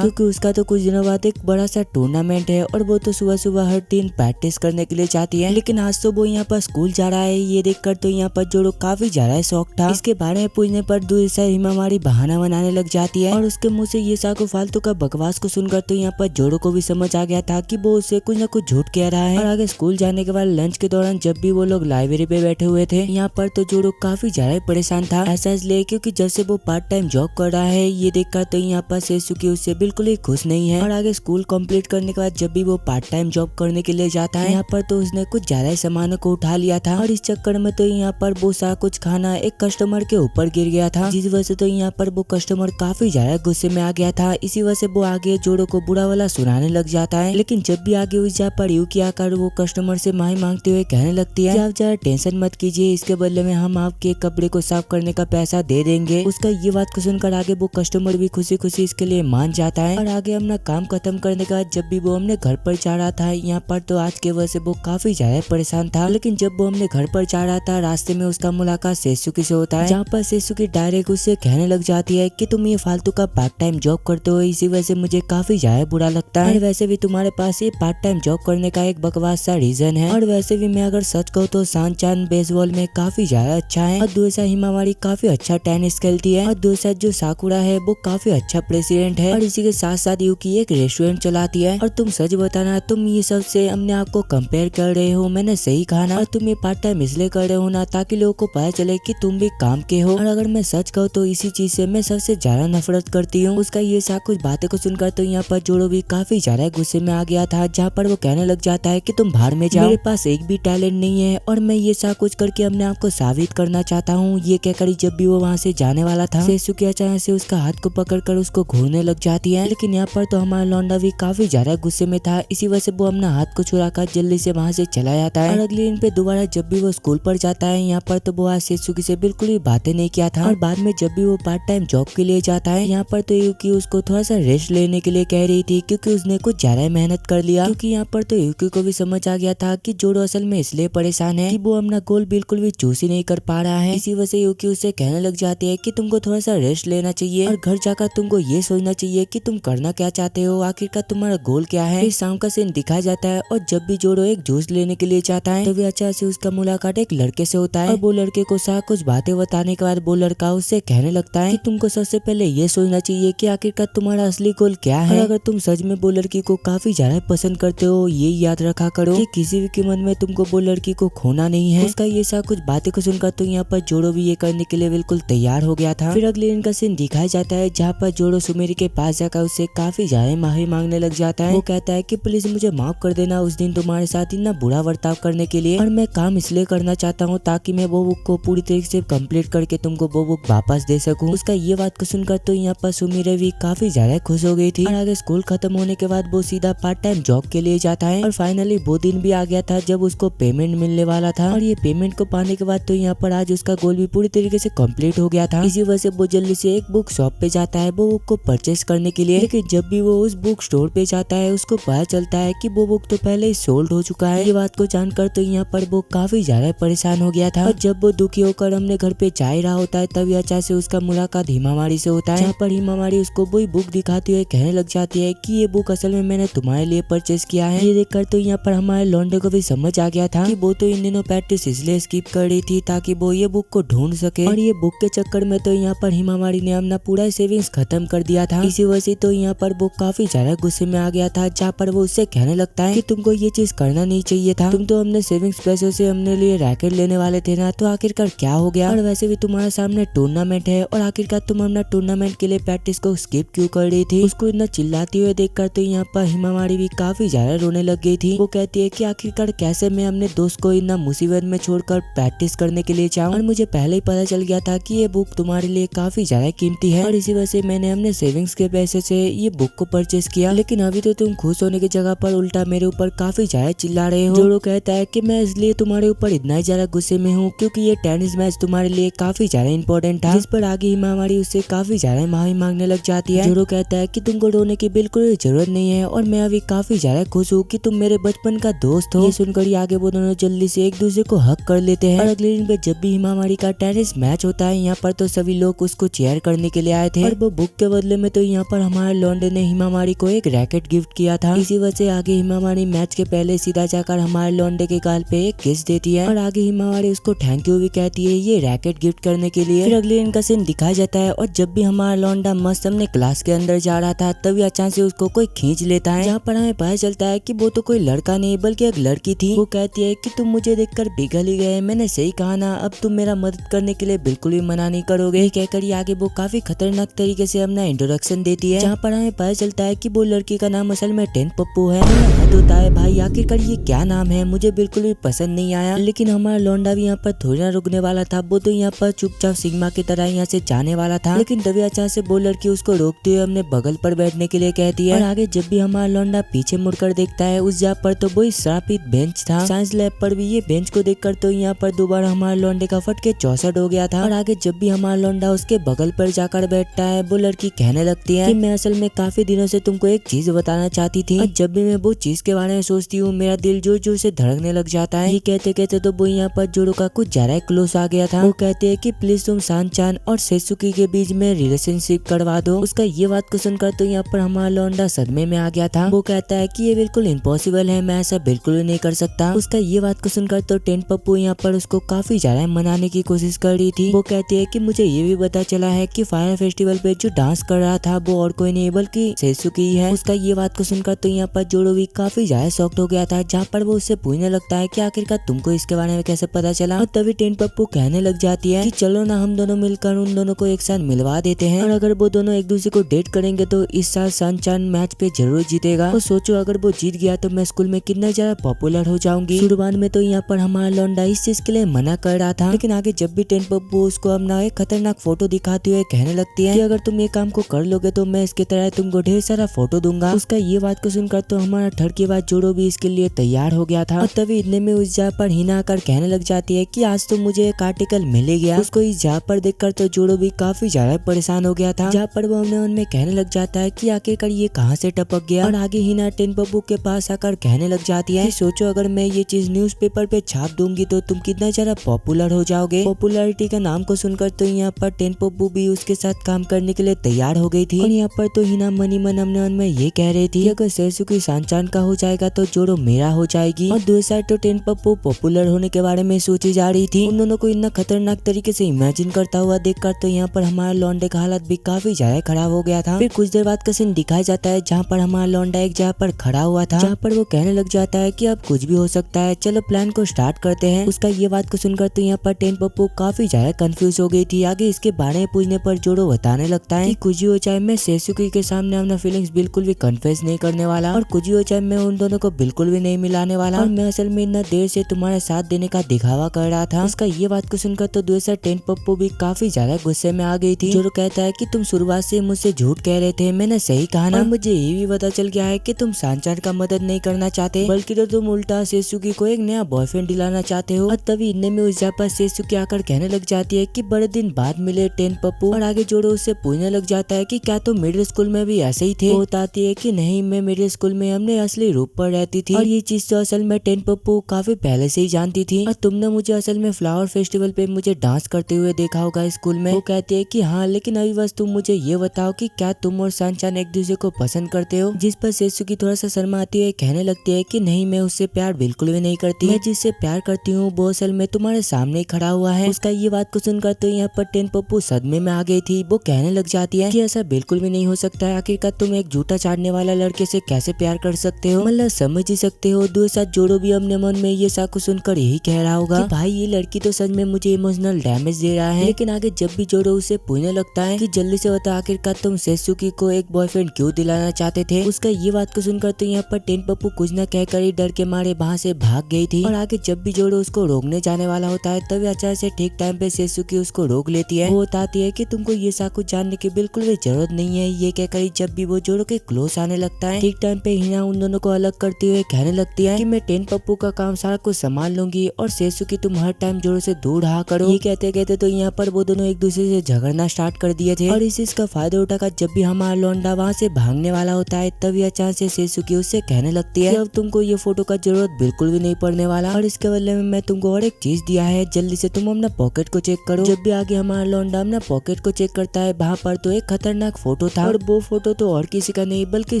क्योंकि उसका तो कुछ दिनों बाद एक बड़ा सा टूर्नामेंट है और वो तो सुबह सुबह हर दिन प्रैक्टिस करने के लिए चाहती है, लेकिन आज तो वो यहाँ पर स्कूल जा रहा है। ये देखकर तो यहाँ पर जोड़ो काफी ज्यादा शौक था। इसके बारे में पूछने पर दूसरा हिमामारी बहाना बनाने लग जाती है और उसके मुंह से ये साको फालतू का बकवास को सुनकर तो यहाँ पर जोड़ो को भी समझ आ गया था कि वो उससे कुछ न कुछ झूठ कह रहा है। और आगे स्कूल जाने के बाद लंच के दौरान जब भी वो लोग लाइब्रेरी पे बैठे हुए थे यहाँ पर तो जोड़ो काफी ज्यादा परेशान था, ऐसा इसलिए क्योंकि जब से वो पार्ट टाइम जॉब कर रहा है ये देखकर तो यहाँ पर सेसुकी उससे बिल्कुल ही खुश नहीं है। और आगे स्कूल कंप्लीट करने के बाद जब भी वो पार्ट टाइम जॉब करने के लिए जाता है यहाँ पर तो उसने कुछ ज्यादा सामानों को उठा लिया था और इस चक्कर में तो यहाँ पर वो सारा कुछ खाना एक कस्टमर के ऊपर गिर गया था, जिस वजह से तो यहाँ पर वो कस्टमर काफी ज्यादा गुस्से में आ गया था। इसी वजह से वो आगे जोड़ो को बुरा वाला सुनाने लग जाता है, लेकिन जब भी आगे उस जगह पर यूकी आकर वो कस्टमर से माफी मांगते हुए कहने लगती है कि आप ज्यादा टेंशन मत कीजिए, इसके बदले में हम आपके कपड़े को साफ करने का पैसा दे देंगे। उसका ये बात को सुनकर आगे वो कस्टमर भी खुशी खुशी इसके लिए मान जाता है। और आगे अपना काम खत्म करने के बाद जब भी वो हमने घर पर जा रहा था यहाँ पर तो आज के वजह से वो काफी ज्यादा परेशान था, लेकिन जब वो हमने घर पर जा रहा था रास्ते में उसका मुलाकात सेसुकी से होता है, जहाँ पर सेसुकी डायरेक्ट उससे कहने लग जाती है कि तुम ये फालतू का पार्ट टाइम जॉब करते हो, इसी वजह से मुझे काफी ज्यादा बुरा लगता है। वैसे भी तुम्हारे पास ये पार्ट टाइम जॉब करने का एक बकवास सा रीजन है, और वैसे भी मैं अगर सच कहूँ तो शान बेसबॉल में काफी ज्यादा अच्छा है और दूसरा हिमावारी काफी अच्छा टेनिस खेलती है और दूसरा जो साकुरा साकुरा है वो काफी अच्छा प्रेसिडेंट है और इसी के साथ साथ यूकी एक रेस्टोरेंट चलाती है। और तुम सच बताना, तुम ये सब से अपने आप को कंपेयर कर रहे हो, मैंने सही कहा ना? और तुम ये पार्ट टाइम इसलिए कर रहे हो ना ताकि लोगों को पता चले कि तुम भी काम के हो। और अगर मैं सच कहूँ तो इसी चीज से मैं सबसे ज्यादा नफरत करती हूँ। उसका ये सब कुछ बातें को सुनकर तो यहाँ पर जोड़ो भी काफी ज्यादा गुस्से में आ गया था, जहाँ पर वो कहने लग जाता है कि तुम बाहर में जाओ, मेरे पास एक भी टैलेंट नहीं है और मैं ये सब कुछ करके अपने आप को साबित करना चाहता हूँ। ये कहकर जब भी वो वहाँ से जाने वाला था, सेसुकी अचानक से उसका हाथ को पकड़कर उसको घूरने लग जाती है। लेकिन यहाँ पर तो हमारा लौंडा भी काफी ज्यादा गुस्से में था, इसी वजह से वो अपना हाथ को छुड़ाकर जल्दी से वहाँ से चला जाता है। और अगले दिन पे दोबारा जब भी वो स्कूल पर जाता है, यहाँ पर तो वो आज सेसुकी से बिल्कुल भी बातें नहीं किया था। और बाद में जब भी वो पार्ट टाइम जॉब के लिए जाता है, यहाँ पर तो यूकी उसको थोड़ा सा रेस्ट लेने के लिए कह रही थी क्योंकि उसने कुछ ज्यादा मेहनत कर लिया। क्योंकि यहाँ पर तो यूकी को भी समझ आ गया था कि जोड़ो असल में इसलिए परेशान है कि वो अपना गोल बिल्कुल भी चूज ही नहीं कर पा रहा है। इसी वजह से यूकी उससे कहने लग जाती है कि तुमको थोड़ा सा रेस्ट लेना चाहिए और घर जाकर तुमको ये सोचना चाहिए कि तुम करना क्या चाहते हो, आखिरकार तुम्हारा गोल क्या है। फिर शाम का सीन दिखाया जाता है और जब भी जोड़ो एक जूस लेने के लिए जाता है, तभी अचानक से उसका मुलाकात एक लड़के से होता है। और वो लड़के को साथ कुछ बातें बताने के बाद वो लड़का उससे कहने लगता है कि तुमको सबसे पहले ये सोचना चाहिए कि आखिरकार तुम्हारा असली गोल क्या है। और अगर तुम सच में वो लड़की को काफी ज्यादा पसंद करते हो, ये याद रखा करो कि किसी भी कीमत में तुमको वो लड़की को खोना नहीं है। उसका ये सब कुछ बातें को सुनकर तो यहाँ पर जोड़ो भी ये करने के लिए बिल्कुल तैयार हो गया था। फिर अगले दिन का सीन दिखाया जाता है, जहाँ पर जोड़ो सुमेरी के पास जाकर उससे काफी ज्यादा माफी मांगने लग जाता है। वो कहता है कि प्लीज मुझे माफ कर देना उस दिन तुम्हारे साथ इतना बुरा बर्ताव करने के लिए, और मैं काम इसलिए करना चाहता हूँ ताकि मैं वो बुक को पूरी तरीके से कंप्लीट करके तुमको वो बुक वापस दे सकूं। उसका ये बात को सुनकर तो यहाँ पर सुमेरी भी काफी ज्यादा खुश हो गई थी। और आगे स्कूल खत्म होने के बाद वो सीधा पार्ट टाइम जॉब के लिए जाता है। और फाइनली वो दिन भी आ गया था जब उसको पेमेंट मिलने वाला था। और ये पेमेंट को पाने के बाद तो यहाँ पर आज उसका गोल भी पूरी तरीके से कंप्लीट हो गया था। इसी वजह से वो जल्दी से एक बुक शॉप पे जाता है वो बुक को परचेस करने के लिए। लेकिन जब भी वो उस बुक स्टोर पे जाता है, उसको पता चलता है कि वो बुक तो पहले ही सोल्ड हो चुका है। ये बात को जानकर तो यहाँ पर वो काफी ज्यादा परेशान हो गया था। और जब वो दुखी होकर अपने घर पे जा ही रहा होता है, तभी अचानक से उसका मुलाकात हिमावारी से होता है, जहाँ पर हिमावारी उसको वही बुक दिखाती हुए कहने लग जाती है कि ये बुक असल में मैंने तुम्हारे लिए परचेस किया है। ये देखकर तो यहाँ पर हमारे लौंडे को भी समझ आ गया था कि वो तो इन दिनों प्रैक्टिस इसलिए स्किप कर रही थी ताकि वो ये बुक को ढूंढ सके। और ये बुक के चक्कर में तो यहाँ पर हिमावारी ने अपना पूरा सेविंग्स खत्म कर दिया था। इसी वजह से तो यहाँ पर वो काफी ज्यादा गुस्से में आ गया था, जहाँ पर वो उससे कहने लगता है कि तुमको ये चीज करना नहीं चाहिए था, तुम तो अपने सेविंग्स पैसों से अपने लिए रैकेट लेने वाले थे ना, तो आखिरकार क्या हो गया। और वैसे भी तुम्हारे सामने टूर्नामेंट है और आखिरकार तुम अपना टूर्नामेंट के लिए प्रैक्टिस को स्किप क्यों कर रही थी। उसको इतना चिल्लाते हुए देखकर तो यहाँ पर हिमावारी भी काफी ज्यादा रोने लग गई थी। वो कहती है कि आखिरकार कैसे मैं अपने दोस्त को इतना मुसीबत में छोड़कर प्रैक्टिस करने के लिए जाऊं, और मुझे पहले ही पता चल गया था कि ये बुक तुम्हारे लिए काफी ज्यादा कीमती है और इसी वजह से मैंने अपने सेविंग्स के पैसे से ये बुक को परचेस किया। लेकिन अभी तो तुम खुश होने की जगह पर उल्टा मेरे ऊपर काफी ज्यादा चिल्ला रहे हो। जोड़ो कहता है कि मैं इसलिए तुम्हारे ऊपर इतना ही ज्यादा गुस्से में हूँ क्योंकि ये टेनिस मैच तुम्हारे लिए काफी ज्यादा इंपॉर्टेंट था, जिस पर आगे हिमावारी उससे काफी ज्यादा माफी मांगने लग जाती है। जोड़ो कहता है कि तुमको रोने की बिल्कुल जरूरत नहीं है और मैं अभी काफी ज्यादा खुश हूँ कि तुम मेरे बचपन का दोस्त हो। ये सुनकर ही आगे वो दोनों जल्दी से एक दूसरे को हक कर लेते हैं। और अगले दिन पे जब भी हिमावारी का टेनिस मैच होता है, यहाँ पर तो सभी लोग उसको चेयर करने के लिए आए थे और वो बुक के बदले में तो यहाँ पर हमारे लौंडे ने हिमावारी को एक रैकेट गिफ्ट किया था। इसी वजह से आगे हिमावारी मैच के पहले सीधा जाकर हमारे लौंडे के गाल पे एक किस देती है और आगे हिमावारी उसको थैंक यू भी कहती है ये रैकेट गिफ्ट करने के लिए। फिर अगले दिन का सीन दिखाया जाता है और जब भी हमारा लौंडा मस्त अपने क्लास के अंदर जा रहा था, तभी अचानक से उसको कोई खींच लेता है, जहाँ पर हमें पता चलता है कि वो तो कोई लड़का नहीं बल्कि एक लड़की थी। वो कहती है कि तुम मुझे देखकर पिघल ही गए, मैंने सही कहा ना, अब तुम मेरा मदद करने के लिए बिल्कुल भी मना नहीं करोगे। कहकर ही आगे वो काफी खतरनाक तरीके से अपना इंट्रोडक्शन देती है, जहाँ पर हमें पता चलता है कि वो लड़की का नाम असल में टेन पप्पू है। हद होता है भाई, आखिरकार ये क्या नाम है, मुझे बिल्कुल भी पसंद नहीं आया। लेकिन हमारा लौंडा भी यहाँ पर थोड़ी ना रुकने वाला था, वो तो यहाँ पर चुपचाप सिग्मा की तरह यहाँ से जाने वाला था। लेकिन तभी अचानक से वो लड़की उसको रोकते हुए अपने बगल पर बैठने के लिए कहती है और आगे जब भी हमारा लौंडा पीछे मुड़कर देखता है, उस जगह पर तो वही श्रापित बेंच था। साइंस लैब पर भी ये बेंच को देखकर तो यहाँ पर दोबारा हमारे लौंडे का फट के 64 हो गया था। और आगे जब भी हमारा लौंडा उसके बगल पर जाकर बैठता है, वो लड़की कहने लगती है कि मैं असल में काफी दिनों से तुमको एक चीज बताना चाहती थी और जब भी मैं वो चीज के बारे में सोचती हूँ मेरा दिल जोर जोर से धड़कने लग जाता है। ये कहते कहते तो वो यहाँ पर जोड़ो का कुछ ज्यादा क्लोज आ गया था। वो कहते हैं कि प्लीज तुम सान-चान और सेसुकी के बीच में रिलेशनशिप करवा दो। उसका ये बात को सुनकर तो यहाँ पर हमारा लौंडा सदमे में आ गया था। वो कहता है कि ये बिल्कुल इम्पॉसिबल है, मैं ऐसा बिल्कुल भी नहीं कर सकता। उसका ये बात को सुनकर तो टेन पप्पू यहाँ पर उसको काफी ज्यादा मनाने की कोशिश कर रही थी। वो कहती है कि मुझे ये भी पता चला है कि फायर फेस्टिवल पे जो डांस कर रहा था वो और कोई नहीं बल्कि सेसुकी ही है। उसका ये बात को सुनकर तो यहाँ पर जोरो भी काफी ज्यादा शॉक्ड हो गया था, जहाँ पर वो उससे पूछने लगता है कि आखिरकार तुमको इसके बारे में कैसे पता चला। और तभी टेन पप्पू कहने लग जाती है कि चलो ना हम दोनों मिलकर उन दोनों को एक साथ मिलवा देते हैं, और अगर वो दोनों एक दूसरे को डेट करेंगे तो इस साल सनचान मैच पे जरूर जीतेगा। और सोचो अगर वो जीत गया तो मैं स्कूल में कितना ज्यादा पॉपुलर हो जाऊंगी। शुरुआत में तो यहाँ पर हमारा लौंडा इस चीज के लिए मना कर रहा था, लेकिन आगे जब भी टेन पप्पू उसको अपना एक खतरनाक फोटो दिखाते हुए कहने लगती है कि अगर तुम ये काम को कर लोगे तो मैं इसकी तरह तुमको ढेर सारा फोटो दूंगा। उसका ये बात को सुनकर तो हमारा ठरकी बात जोड़ो भी इसके लिए तैयार हो गया था। और तभी इतने में उस जगह पर हिना आकर कहने लग जाती है कि आज तो मुझे एक आर्टिकल मिल गया। उसको इस जगह पर देखकर तो जोड़ो भी काफी ज्यादा परेशान हो गया था, जहाँ पर वो अपने मन में कहने लग जाता है कि आखिरकार ये कहाँ से टपक गया। और आगे हिना टेन पप्पू के पास आकर कहने लग जाती है कि सोचो अगर मैं ये चीज न्यूज़पेपर पे छाप दूंगी तो तुम कितना ज्यादा पॉपुलर हो जाओगे। पॉपुलैरिटी का नाम को सुनकर तो यहाँ पर टेन पप्पू भी उसके साथ काम करने के लिए तैयार हो गई थी। और यहाँ पर तो हिना मनी मन अपने मन में ये कह रही थी अगर सेसुकी सानचान का हो जाएगा तो जोड़ो मेरा हो जाएगी। और दूसरी साइड तो टेन पप्पू पॉपुलर होने के बारे में सोची जा रही थी। उन दोनों को इतना खतरनाक तरीके से इमेजिन करता हुआ देखकर तो यहाँ पर हमारा लौंडे का हालत भी काफी ज्यादा खराब हो गया था। फिर कुछ देर बाद का सीन दिखाया जाता है जहाँ पर हमारा लौंडा एक जगह पर खड़ा हुआ था, जहाँ पर वो कहने लग जाता है कि अब कुछ भी हो सकता है, चलो प्लान को स्टार्ट करते हैं। उसका ये बात को सुनकर तो यहाँ पर टेन पप्पू काफी ज्यादा कंफ्यूज हो गई थी। आगे इसके बारे में पूछने पर जोड़ो बताने लगता है कि कुछ भी हो जाए मैं सेसुकी के सामने अपना फीलिंग्स बिल्कुल भी कन्फेस नहीं करने वाला, और कुछ भी हो जाए मैं उन दोनों को बिल्कुल भी नहीं मिलाने वाला, और मैं असल में इतना देर से तुम्हारे साथ देने का दिखावा कर रहा था। उसका ये बात को सुनकर तो दूसरा टेन पप्पू भी काफी ज्यादा गुस्से में आ गई थी। जोरो कहता है कि तुम शुरुआत से मुझसे झूठ कह रहे थे, मैंने सही कहा ना। और मुझे ये भी पता चल गया है कि तुम सानचान का मदद नहीं करना चाहते, बल्कि तो तुम उल्टा सेसुकी को एक नया बॉयफ्रेंड दिलाना चाहते हो। और तभी इतने में उस जगह पर सेसुकी आकर कहने लग जाती है कि बड़े दिन बाद मिले टेन पप्पू। और आगे जोड़ो उससे पूछने लग जाता है कि क्या तुम मिडिल स्कूल में भी ऐसे ही थे। वो बताती है कि नहीं, मैं मिडिल स्कूल में हमने असली रूप पर रहती थी, और ये चीज तो असल में टेन पप्पू काफी पहले से ही जानती थी। और तुमने मुझे असल में फ्लावर फेस्टिवल पे मुझे डांस करते हुए देखा होगा स्कूल में। वो कहती है कि हाँ, लेकिन अभी बस तुम मुझे ये बताओ कि क्या तुम और सानचान एक दूसरे को पसंद करते हो। जिस पर सेसुकी थोड़ा सा शर्माती हुए कहने लगती है कि नहीं, मैं उससे प्यार बिल्कुल भी नहीं करती, मैं जिससे प्यार करती हूँ वो असल में तुम्हारे सामने ही खड़ा हुआ है। उसका ये बात को सुनकर तो यहाँ पर टेन पप्पू सदमे में आ गई थी। वो कहने लग जाती है कि ऐसा बिल्कुल भी नहीं हो सकता है, आखिरकार तुम एक झूठा चाटने वाला लड़के से कैसे प्यार कर सकते हो, मतलब समझ ही सकते हो। दूसरे साथ जोड़ो भी अपने मन में ये साको सुनकर यही कह रहा होगा कि भाई ये लड़की तो सच में मुझे इमोशनल डैमेज दे रहा है। लेकिन आगे जब भी जोड़ो उसे पूछने लगता है कि जल्दी से बता आखिरकार तुम सेसुकी को एक बॉयफ्रेंड क्यों दिलाना चाहते थे। उसका ये बात को सुनकर तो यहाँ पर टेन पप्पू कुछ न कहकर ही डर के मारे वहाँ से भाग गई थी। और आगे जब भी जोड़ो उसको रोकने जाने वाला होता है तभी अचानक से ठीक टाइम पे सेसुकी उसको रोक लेती है। वो बताती है कि तुमको ये साको जानने की बिल्कुल भी जरूरत नहीं है। ये कहकर ही जब भी वो जोड़ो के क्लोज आने लगता है, ठीक टाइम पे हिना उन दोनों को अलग करते हुए कहने लगती है कि मैं टेन पप्पू का काम सारा कुछ संभाल लूंगी, और सेसुकी तुम हर टाइम जोड़ो से दूर रहा करो। ये कहते कहते तो यहाँ पर वो दोनों एक दूसरे से झगड़ना स्टार्ट कर दिए थे। और इस का फायदा उठाकर जब भी हमारा लौंडा वहाँ से भागने वाला होता है तभी अचानक से सेसुकी उससे कहने लगती है कि अब तुमको ये फोटो का जरूरत बिल्कुल भी नहीं पड़ने वाला, और इसके बदले में मैं तुमको और एक चीज दिया है, जल्दी से तुम अपना पॉकेट को चेक करो। जब भी आगे हमारा लौंडा अपना पॉकेट को चेक करता है वहाँ पर तो एक खतरनाक फोटो था, और वो फोटो तो और किसी का नहीं बल्कि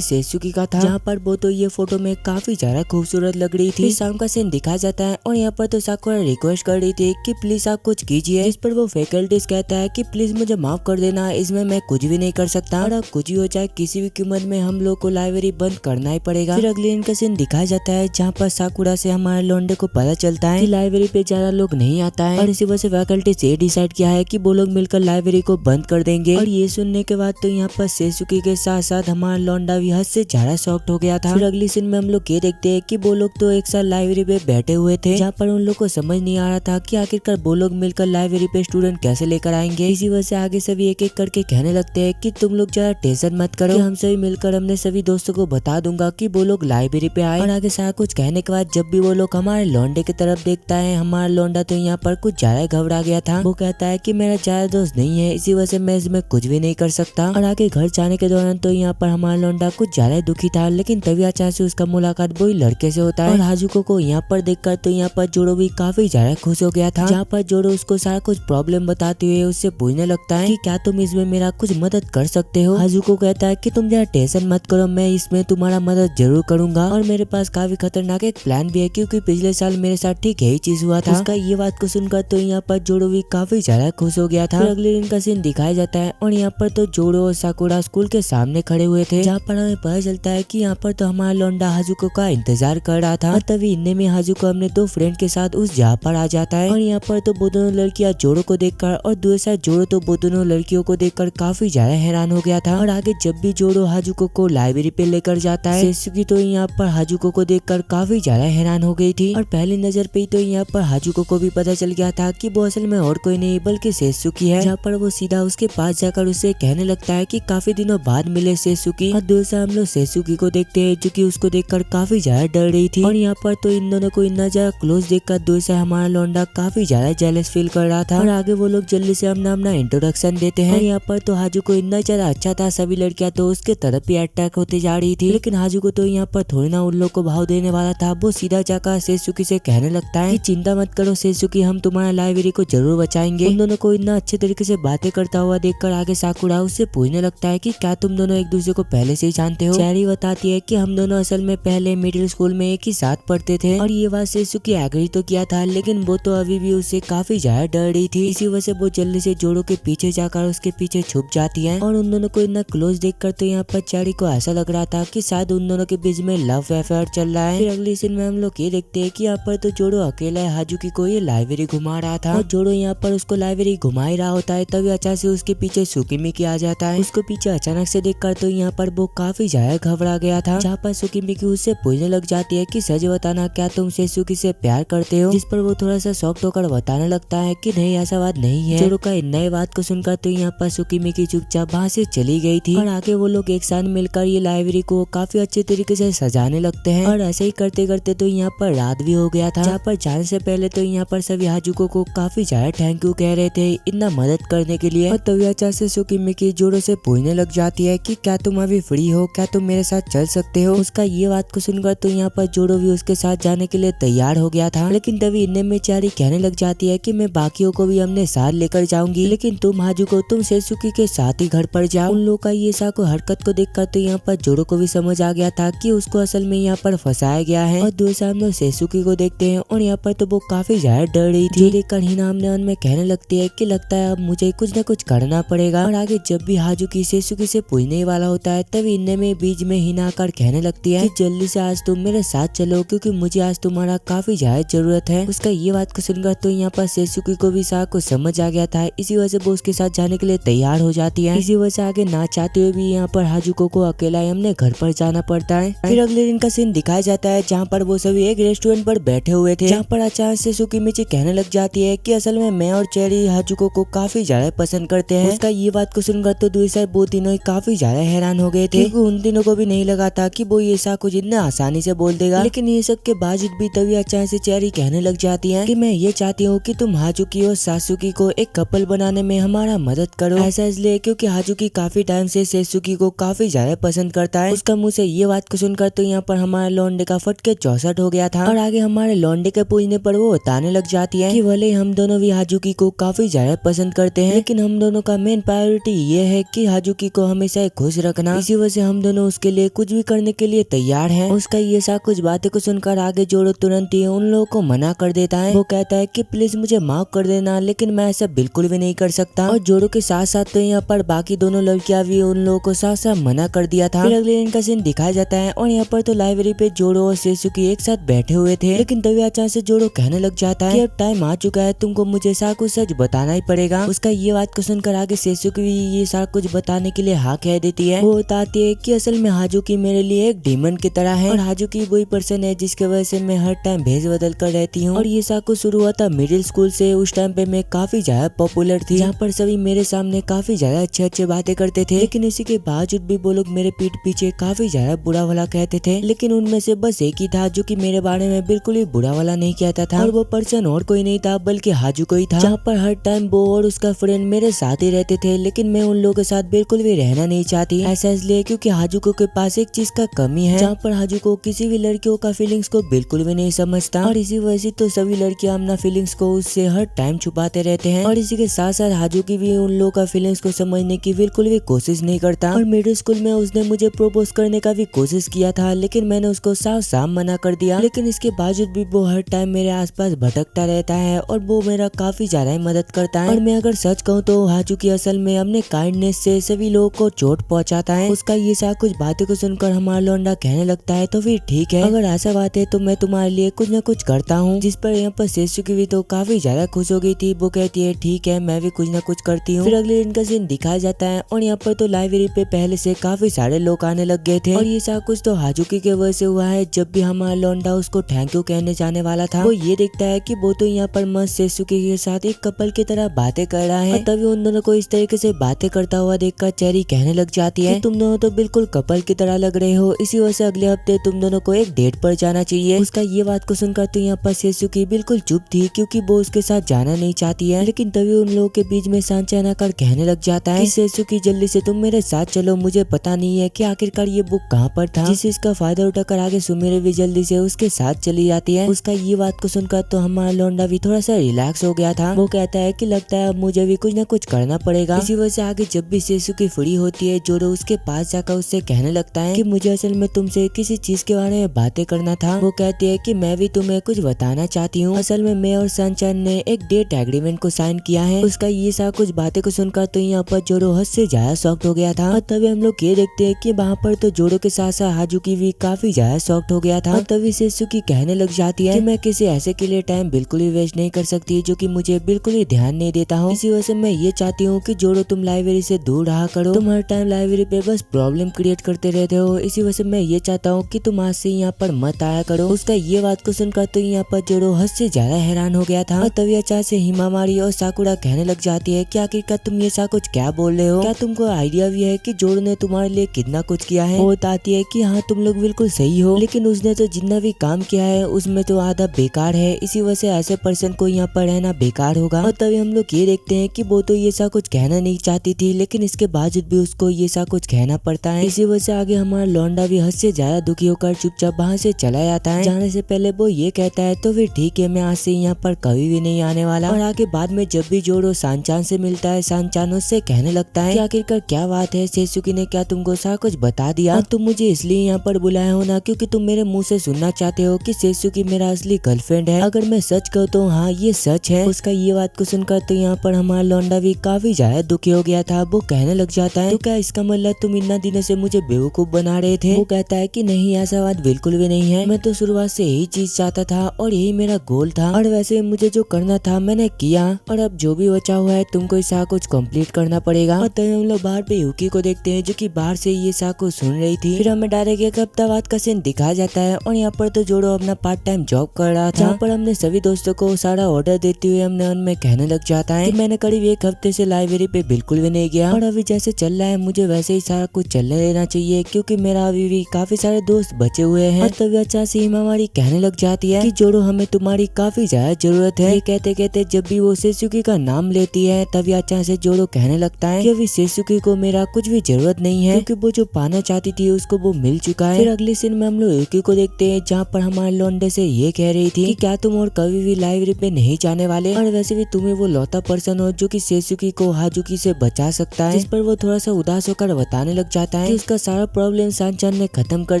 सेसुकी का था, जहाँ पर वो तो ये फोटो में काफी ज्यादा खूबसूरत लग रही थी। शाम का सीन दिखाया जाता है और यहाँ पर तो साकुरा रिक्वेस्ट कर रही थी कि प्लीज आप कुछ कीजिए, जिस पर वो फैकल्टीज कहता है कि प्लीज मुझे माफ कर देना, इसमें मैं कुछ भी नहीं कर सकता, और अब कुछ भी हो जाए किसी भी कीमत में हम लोग को लाइब्रेरी बंद करना ही पड़ेगा। फिर अगले दिन का सीन दिखाया जाता है जहाँ पर साकुरा से हमारे लौंडे को पता चलता है कि लाइब्रेरी पे ज्यादा लोग नहीं आता है, और इसी वजह से फैकल्टी से डिसाइड किया है कि वो लोग मिलकर लाइब्रेरी को बंद कर देंगे। और ये सुनने के बाद तो यहाँ पर सेसुकी के साथ साथ हमारा लौंडा भी हद से ज्यादा शॉक्ड हो गया था। फिर अगली सीन में हम लोग ये देखते हैं कि वो लोग तो एक साथ लाइब्रेरी पे बैठे हुए थे, जहाँ पर उन लोग को समझ नहीं आ रहा था कि आखिरकार वो लोग मिलकर लाइब्रेरी पे स्टूडेंट कैसे लेकर आएंगे। इसी वजह से आगे सभी एक एक करके कहने लगते हैं कि तुम लोग ज्यादा टेंशन मत करो, कि हम सभी मिलकर हमने सभी दोस्तों को बता दूंगा कि वो लोग लाइब्रेरी पे आए। और आगे सारा कुछ कहने के बाद जब भी वो लोग हमारे लौंडे की तरफ देखता है, हमारा लौंडा तो यहाँ पर कुछ ज्यादा घबरा गया था। वो कहता है कि मेरा ज्यादा दोस्त नहीं है, इसी वजह से मैं इसमें कुछ भी नहीं कर सकता। और आगे घर जाने के दौरान तो यहाँ पर हमारा लौंडा कुछ ज्यादा दुखी था, लेकिन तभी अचानक से उसका मुलाकात वही लड़के से होता है। और हाजुको को यहाँ पर देखकर तो यहाँ पर जोड़ो भी काफी ज्यादा खुश हो गया था, जहाँ पर जोड़ो उसको सारा कुछ प्रॉब्लम बताते हुए उससे पूछने लगता है कि क्या तुम इसमें मेरा कुछ मदद कर सकते हो। हाजुको कहता है कि तुम जरा टेंशन मत करो, मैं इसमें तुम्हारा मदद जरूर करूंगा, और मेरे पास काफी खतरनाक एक प्लान भी है, क्योंकि पिछले साल मेरे साथ ठीक यही चीज हुआ था। उसका ये बात को सुनकर तो यहाँ पर जोड़ो भी काफी ज्यादा खुश हो गया था। अगले दिन का सीन सीन दिखाया जाता है और यहाँ पर तो जोड़ो और साकुरा स्कूल के सामने खड़े हुए थे, जहाँ पर हमें पता चलता है कि यहाँ पर तो हमारा लौंडा हाजुको का इंतजार कर रहा था। और तभी इनने में हाजुको अपने दो फ्रेंड के साथ उस जगह पर आ जाता है और यहाँ पर तो वो दोनों लड़कियां जोड़ो को देखकर और दूसरे साइड जोड़ो तो वो दोनों लड़कियों को देखकर काफी ज्यादा हैरान हो गया था। और आगे जब भी जोड़ो हाजुको को लाइब्रेरी पे लेकर जाता है, सेसुकी तो यहाँ पर हाजुको को देखकर काफी ज्यादा हैरान हो गई थी और पहली नजर पे ही तो यहाँ पर हाजुको को भी पता चल गया था कि वो असल में और कोई नहीं बल्कि सेसुकी है। जहाँ पर वो सीधा उसके पास जाकर उससे कहने लगता है कि काफी दिनों बाद मिले सेसुकी। और दूसरा हम लोग सेसुकी को देखते हैं जो कि उसको देखकर काफी ज्यादा डर रही थी। और यहाँ पर तो इन दोनों को इतना ज्यादा क्लोज देखकर दूसरा हमारा लौंडा काफी ज्यादा जेलस फील कर रहा था। और आगे वो लोग जल्दी से अपना इंट्रोडक्शन देते हैं। यहाँ पर तो हाजुको इतना ज्यादा अच्छा था, सभी लड़कियां तो उसके तरफ ही अटैक होते जा रही थी, लेकिन हाजुको तो यहाँ पर थोड़ी ना उन लोग को भाव देने वाला था। वो सीधा जाकर सेसुकी से कहने लगता है कि चिंता मत करो सेसुकी, हम तुम्हारा लाइब्रेरी को जरूर बचाएंगे। उन दोनों को इतना अच्छे तरीके से बातें करता हुआ देखकर आगे साकुरा उससे पूछने लगता है कि क्या तुम दोनों एक दूसरे को पहले से ही जानते हो। चेरी बताती है कि हम दोनों असल में पहले मिडिल स्कूल में एक ही साथ पढ़ते थे। और ये बात सेसुकी एग्री तो किया था, लेकिन वो तो अभी भी उससे काफी ज्यादा डर रही थी। इसी वजह से वो जल्दी से जोड़ो के पीछे जाकर उसके पीछे छुप जाती है। और उन दोनों को इतना क्लोज देखकर तो यहाँ पर चेरी को ऐसा लग रहा था कि शायद उन दोनों के बीच में लव अफेयर चल रहा है। फिर अगले सीन में हम लोग ये देखते हैं कि यहाँ पर तो जोड़ो अकेला हाजुकी को ये लाइब्रेरी घुमा रहा था और जोड़ो यहाँ पर उसको लाइब्रेरी घुमा ही रहा होता है। तभी अचानक से उसके पीछे सुकीमिकी आ जाता है। उसको पीछे अचानक से देखकर तो यहाँ पर वो काफी ज्यादा घबरा गया था, जहाँ पर सुकीमिकी उससे पूछने लग जाती है कि सच बताना क्या तुम सेसुकी से प्यार करते हो। जिस पर वो थोड़ा सा शॉक्ड होकर बताने लगता है कि नहीं ऐसा बात नहीं है। जोड़ो का नई बात को सुनकर तो यहाँ पर सुकीमिकी चुपचाप वहाँ से चली गई थी। और आगे वो लोग एक साथ मिलकर ये लाइब्रेरी को काफी अच्छे तरीके से सजाने लगते हैं। और ऐसे ही करते करते तो यहाँ पर रात भी हो गया था, जहाँ पर जाने से पहले तो यहाँ पर सभी हाजुको को काफी ज्यादा थैंक यू कह रहे थे इतना मदद करने के लिए। और तभी अचानक से सुकीमिकी जोड़ो से पूछने लग जाती है कि क्या तुम अभी फ्री हो, क्या तुम मेरे साथ चल सकते हो। उसका ये बात को सुनकर तो यहाँ पर जोड़ो भी उसके साथ जाने के लिए तैयार हो गया था, लेकिन तभी इन्ने में चारी कहने लग जाती है कि मैं बाकियों को भी अपने साथ लेकर जाऊंगी, लेकिन तुम हाजुको तुम सेसुकी के साथ ही घर पर जाओ। उन लोगों का ये साको हरकत को देखकर तो यहाँ पर जोड़ो को भी समझ आ गया था कि उसको असल में यहाँ पर फंसाया गया है। और दूसरा हम लोग सेसुकी को देखते हैं और यहाँ पर तो वो काफी ज्यादा डर रही थी, देखकर हिना हमने उनमें कहने लगती है कि लगता है अब मुझे कुछ न कुछ करना पड़ेगा। और आगे जब भी हाजुकी सेसुकी से पूछने वाला होता है तभी इन्ने में बीच में हिना आकर कहने लगती है कि जल्दी से आज तुम मेरे साथ चलो क्योंकि मुझे आज तुम्हारा काफी ज्यादा जरूरत है। उसका ये बात को सुनकर तो यहाँ पर सेसुकी को भी साक को समझ आ गया था, इसी वजह से वो उसके साथ जाने के लिए तैयार हो जाती है। इसी वजह से आगे ना चाहते हुए भी यहाँ पर हाजुको को अकेला ही हमने घर पर जाना पड़ता है। फिर अगले दिन का सीन दिखाया जाता है जहाँ पर वो सभी एक रेस्टोरेंट पर बैठे हुए थे, जहाँ पर अचानक से सुकीमिची कहने लग जाती है कि असल में मैं और चेरी हाजुको को काफी ज्यादा पसंद करते हैं। उसका ये बात को सुनकर तो दूसरे वो तीनों काफी ज्यादा हैरान हो गए थे, क्योंकि उन तीनों को भी नहीं लगा था कि वो ये सब कुछ इतना आसानी से बोल देगा। लेकिन ये सब के बावजूद भी तभी अचानक से चेरी कहने लग जाती है कि मैं ये चाहती हूँ कि तुम हाजुकी और सासुकी को एक कपल बनाने में हमारा मदद करो। ऐसा इसलिए क्योंकि हाजुकी काफी टाइम से सेसुकी को काफी ज्यादा पसंद करता है। उसका मुंह से ये बात को सुनकर तो यहाँ पर हमारे लौंडे का फटके 64 हो गया था। और आगे हमारे लौंडे के पूछने पर वो बताने लग जाती है कि भले हम दोनों भी हाजुकी को काफी ज्यादा पसंद करते हैं, लेकिन हम दोनों का मेन प्रायोरिटी ये है कि हाजुकी को हमेशा खुश रखना। इसी वजह से हम दोनों उसके लिए कुछ भी करने के लिए तैयार हैं। उसका ये सा कुछ बातें को सुनकर आगे जोड़ो तुरंत ही उन लोगों को मना कर देता है। वो कहता है कि प्लीज मुझे माफ कर देना, लेकिन मैं ऐसा बिल्कुल भी नहीं कर सकता। और जोड़ो के साथ साथ तो यहाँ पर बाकी दोनों लड़कियां भी उन लोगों को साथ साथ मना कर दिया था। फिर अगले दिन का सीन दिखाया जाता है और यहाँ पर तो लाइब्रेरी पे जोड़ो और सेसुकी एक साथ बैठे हुए थे, लेकिन तभी अचानक से जोड़ो कहने लग जाता है कि अब टाइम आ चुका है, तुमको मुझे सारा कुछ सच बताना ही पड़ेगा। उसका ये बात को सुनकर आगे सेसुकी भी ये सारा कुछ बताने के लिए हाँ कह देती है। वो बताती है कि असल में हाजुकी मेरे लिए एक डीमन की तरह है और हाजुकी वही पर्सन है जिसके वजह से मैं हर टाइम भेज बदल कर रहती हूँ। और ये सारा कुछ शुरू हुआ था मिडिल स्कूल से। उस टाइम पे मैं काफी ज्यादा पॉपुलर थी, जहाँ पर सभी मेरे सामने काफी ज्यादा अच्छे बातें करते थे, लेकिन इसी के बावजूद भी वो लोग मेरे पीठ पीछे काफी ज्यादा बुरा भला कहते थे। लेकिन उनमें से बस एक ही था जो कि मेरे बारे में बिल्कुल भी बुरा भला नहीं कहता था, और वो पर्सन और कोई नहीं था बल्कि हाजुको ही था, जहाँ पर हर टाइम वो और उसका फ्रेंड मेरे साथ ही रहते थे। लेकिन मैं उन लोगों के साथ बिल्कुल भी रहना नहीं चाहती। ऐसा इसलिए क्योंकि हाजुको के पास एक चीज का कमी है, जहाँ पर हाजुको किसी भी लड़कियों का फीलिंग्स को बिल्कुल भी नहीं समझता, और इसी वजह से तो सभी लड़कियां अपना फीलिंग्स को उससे हर टाइम छुपाते रहते हैं। और इसी के साथ साथ हाजुकी भी उन लोगों का फीलिंग्स को समझने की बिल्कुल भी कोशिश नहीं करता। और मिडिल स्कूल में उसने मुझे प्रपोज करने का भी कोशिश किया था, लेकिन मैंने उसको साफ साफ मना कर दिया। लेकिन इसके बावजूद भी वो हर टाइम मेरे आसपास भटकता रहता है और वो मेरा काफी ज्यादा मदद करता है। और मैं अगर सच कहूँ तो हाजुकी असल में अपने काइंडनेस से सभी लोगों को चोट पहुंचाता है। उसका ये सारा कुछ बातें को सुनकर हमारा लौंडा कहने लगता है तो फिर ठीक है, अगर ऐसा बात है तो मैं तुम्हारे लिए कुछ न कुछ करता हूँ। जिस पर यहाँ पर सेसुकी भी तो काफी ज्यादा खुश हो गई थी। वो कहती है ठीक है, मैं भी कुछ न कुछ करती हूँ। फिर अगले दिन का सीन दिखाया जाता है और यहाँ पर तो लाइब्रेरी पे पहले से काफी सारे लोग आने लग गए थे और ये सारा कुछ तो हाजुकी के वजह से हुआ है। जब भी हमारा लौंडा उसको थैंक यू कहने जाने वाला था, वो ये देखता है कि वो तो यहाँ पर मस्त सेसुकी के साथ एक कपल की तरह बातें कर रहा है। तभी उन दोनों को इस तरीके से बातें करता हुआ देखकर चेरी कहने लग जाती है कि तुम दोनों तो बिल्कुल कपल की तरह लग रहे हो, इसी वजह से अगले हफ्ते तुम दोनों को एक डेट पर जाना चाहिए। उसका ये बात को सुनकर तो यहाँ पर सेसुकी बिल्कुल चुप थी क्योंकि वो उसके साथ जाना नहीं चाहती है। लेकिन तभी उन लोगों के बीच में सांचान आकर कहने लग जाता है कि सेसुकी जल्दी से तुम मेरे साथ चलो, मुझे पता नहीं है कि आखिरकार ये बुक कहाँ पर था। जिससे इसका फायदा उठाकर आगे सुमेरे भी जल्दी से उसके साथ चली जाती है। उसका ये बात को सुनकर तो हमारा लौंडा भी थोड़ा सा रिलैक्स हो गया था। वो कहता है कि लगता है अब मुझे भी कुछ न कुछ करना पड़ेगा। इसी वजह से आगे जब भी सेसुकी फ्री होती है, जोरो उसके पास जाकर उससे कहने लगता है कि मुझे असल में तुमसे किसी चीज के बारे में बातें करना था। वो कहती है कि मैं भी तुम्हें कुछ बताना चाहती हूँ। असल में मैं और सांचान ने एक डेट एग्रीमेंट को साइन किया है। उसका ये सा कुछ बातें को सुनकर तो यहाँ पर जोरो हद से ज्यादा शॉक्ड हो गया था। और तभी हम लोग ये देखते हैं कि वहाँ पर तो जोरो के साथ साथ हाजुकी भी काफी ज्यादा शॉक्ड हो गया था। और तभी सेसुकी कहने लग जाती है कि मैं किसी ऐसे के लिए टाइम बिल्कुल भी वेस्ट नहीं कर सकती जो कि मुझे बिल्कुल ही ध्यान नहीं देता हूँ। इसी वजह से मैं ये चाहती हूँ कि जोरो तुम लाइब्रेरी से दूर रहा करो, तुम हर टाइम लाइब्रेरी पे बस प्रॉब्लम क्रिएट करते रहते हो। इसी वजह से मैं ये चाहता हूँ कि तुम आज से यहाँ पर मत आया करो। उसका ये बात को सुनकर तो यहाँ पर जोरो हद से ज्यादा हैरान हो गया था। और तभी अचानक से हिमामारी और साकुरा कहने लग जाती है कि आखिरकार तुम ये सा कुछ क्या बोल रहे हो, क्या तुमको आइडिया भी है कि जोरो ने तुम्हारे लिए कितना कुछ किया है। वो बताती है कि हाँ तुम लोग बिल्कुल सही हो, लेकिन उसने तो जितना भी काम किया है उसमें तो आधा बेकार है। इसी वजह से ऐसे पर्सन को यहाँ पर रहना बेकार होगा। और तभी हम लोग ये देखते हैं कि वो तो ये सा कुछ कहना नहीं चाहती थी, लेकिन इसके बावजूद भी उसको ये सा कुछ कहना पड़ता है। इसी वजह से आगे हमारा लौंडा भी हद से ज्यादा दुखी होकर चुपचाप वहाँ से चला जाता है। जाने से पहले वो ये कहता है तो फिर ठीक है, मैं आज से यहाँ पर कभी भी नहीं आने वाला। और आगे बाद में जब भी जोरो सांचान से मिलता है, सांचान उससे कहने लगता है कि आखिरकार क्या बात है, सेसुकी ने क्या तुमको सारा कुछ बता दिया? और तुम मुझे इसलिए यहाँ पर बुलाया हो ना क्योंकि तुम मेरे मुंह से सुनना चाहते हो कि सेसुकी मेरा असली गर्लफ्रेंड है। अगर मैं सच कहूँ तो हाँ ये सच है। उसका ये बात को सुनकर तो यहाँ पर हमारा लौंडा भी काफी ज्यादा दुखी हो गया था। वो कहने लग जाता है तो क्या इसका मतलब तुम इतना दिनों से मुझे बेवकूफ बना रहे थे? वो कहता है कि नहीं, ऐसा बात बिल्कुल भी नहीं है, मैं तो शुरुआत से यही चीज चाहता था और यही मेरा गोल था। और वैसे मुझे जो करना था मैंने किया और अब जो भी बचा हुआ है तुमको इस सारा कुछ कंप्लीट करना पड़ेगा। और तभी हम लोग बाहर पे युकी को देखते हैं जो कि बाहर से ये सारा कुछ सुन रही थी। फिर हमें डायरेक्ट एक हफ्ता बाद का सीन दिखाया जाता है और यहाँ पर तो जोरो अपना पार्ट टाइम जॉब कर रहा था, जहाँ पर हमने सभी दोस्तों को सारा ऑर्डर देते हुए हमने उनमें कहने लग जाता है कि मैंने करीब एक हफ्ते से लाइब्रेरी पे बिल्कुल भी नहीं गया और अभी जैसे चल रहा है मुझे वैसे ही सारा कुछ चलने देना चाहिए क्योंकि मेरा अभी भी काफी सारे दोस्त बचे हुए हैं। और तभी अचानक से हिमामारी कहने लग जाती है कि जोरो हमें तुम्हारी काफी ज्यादा जरूरत है। ये कहते कहते जब भी वो सेसुकी का नाम लेती है तभी अचानक से जोरो कहने लगता है कि अभी सेसुकी को मेरा कुछ भी जरूरत नहीं है क्योंकि वो जो पाना चाहती थी उसको वो मिल चुका है। फिर अगले सीन में हम लोग युकी को देखते हैं जहाँ पर हमारे लौंडे से ये कह रही थी कि क्या तुम और कभी भी लाइब्रेरी पे नहीं जाने वाले, और वैसे भी तुम्हें वो लौता पर्सन हो जो कि सेसुकी को हाजुकी से बचा सकता है। जिस पर वो थोड़ा सा उदास होकर बताने लग जाता है कि उसका सारा प्रॉब्लम सांचान ने खत्म कर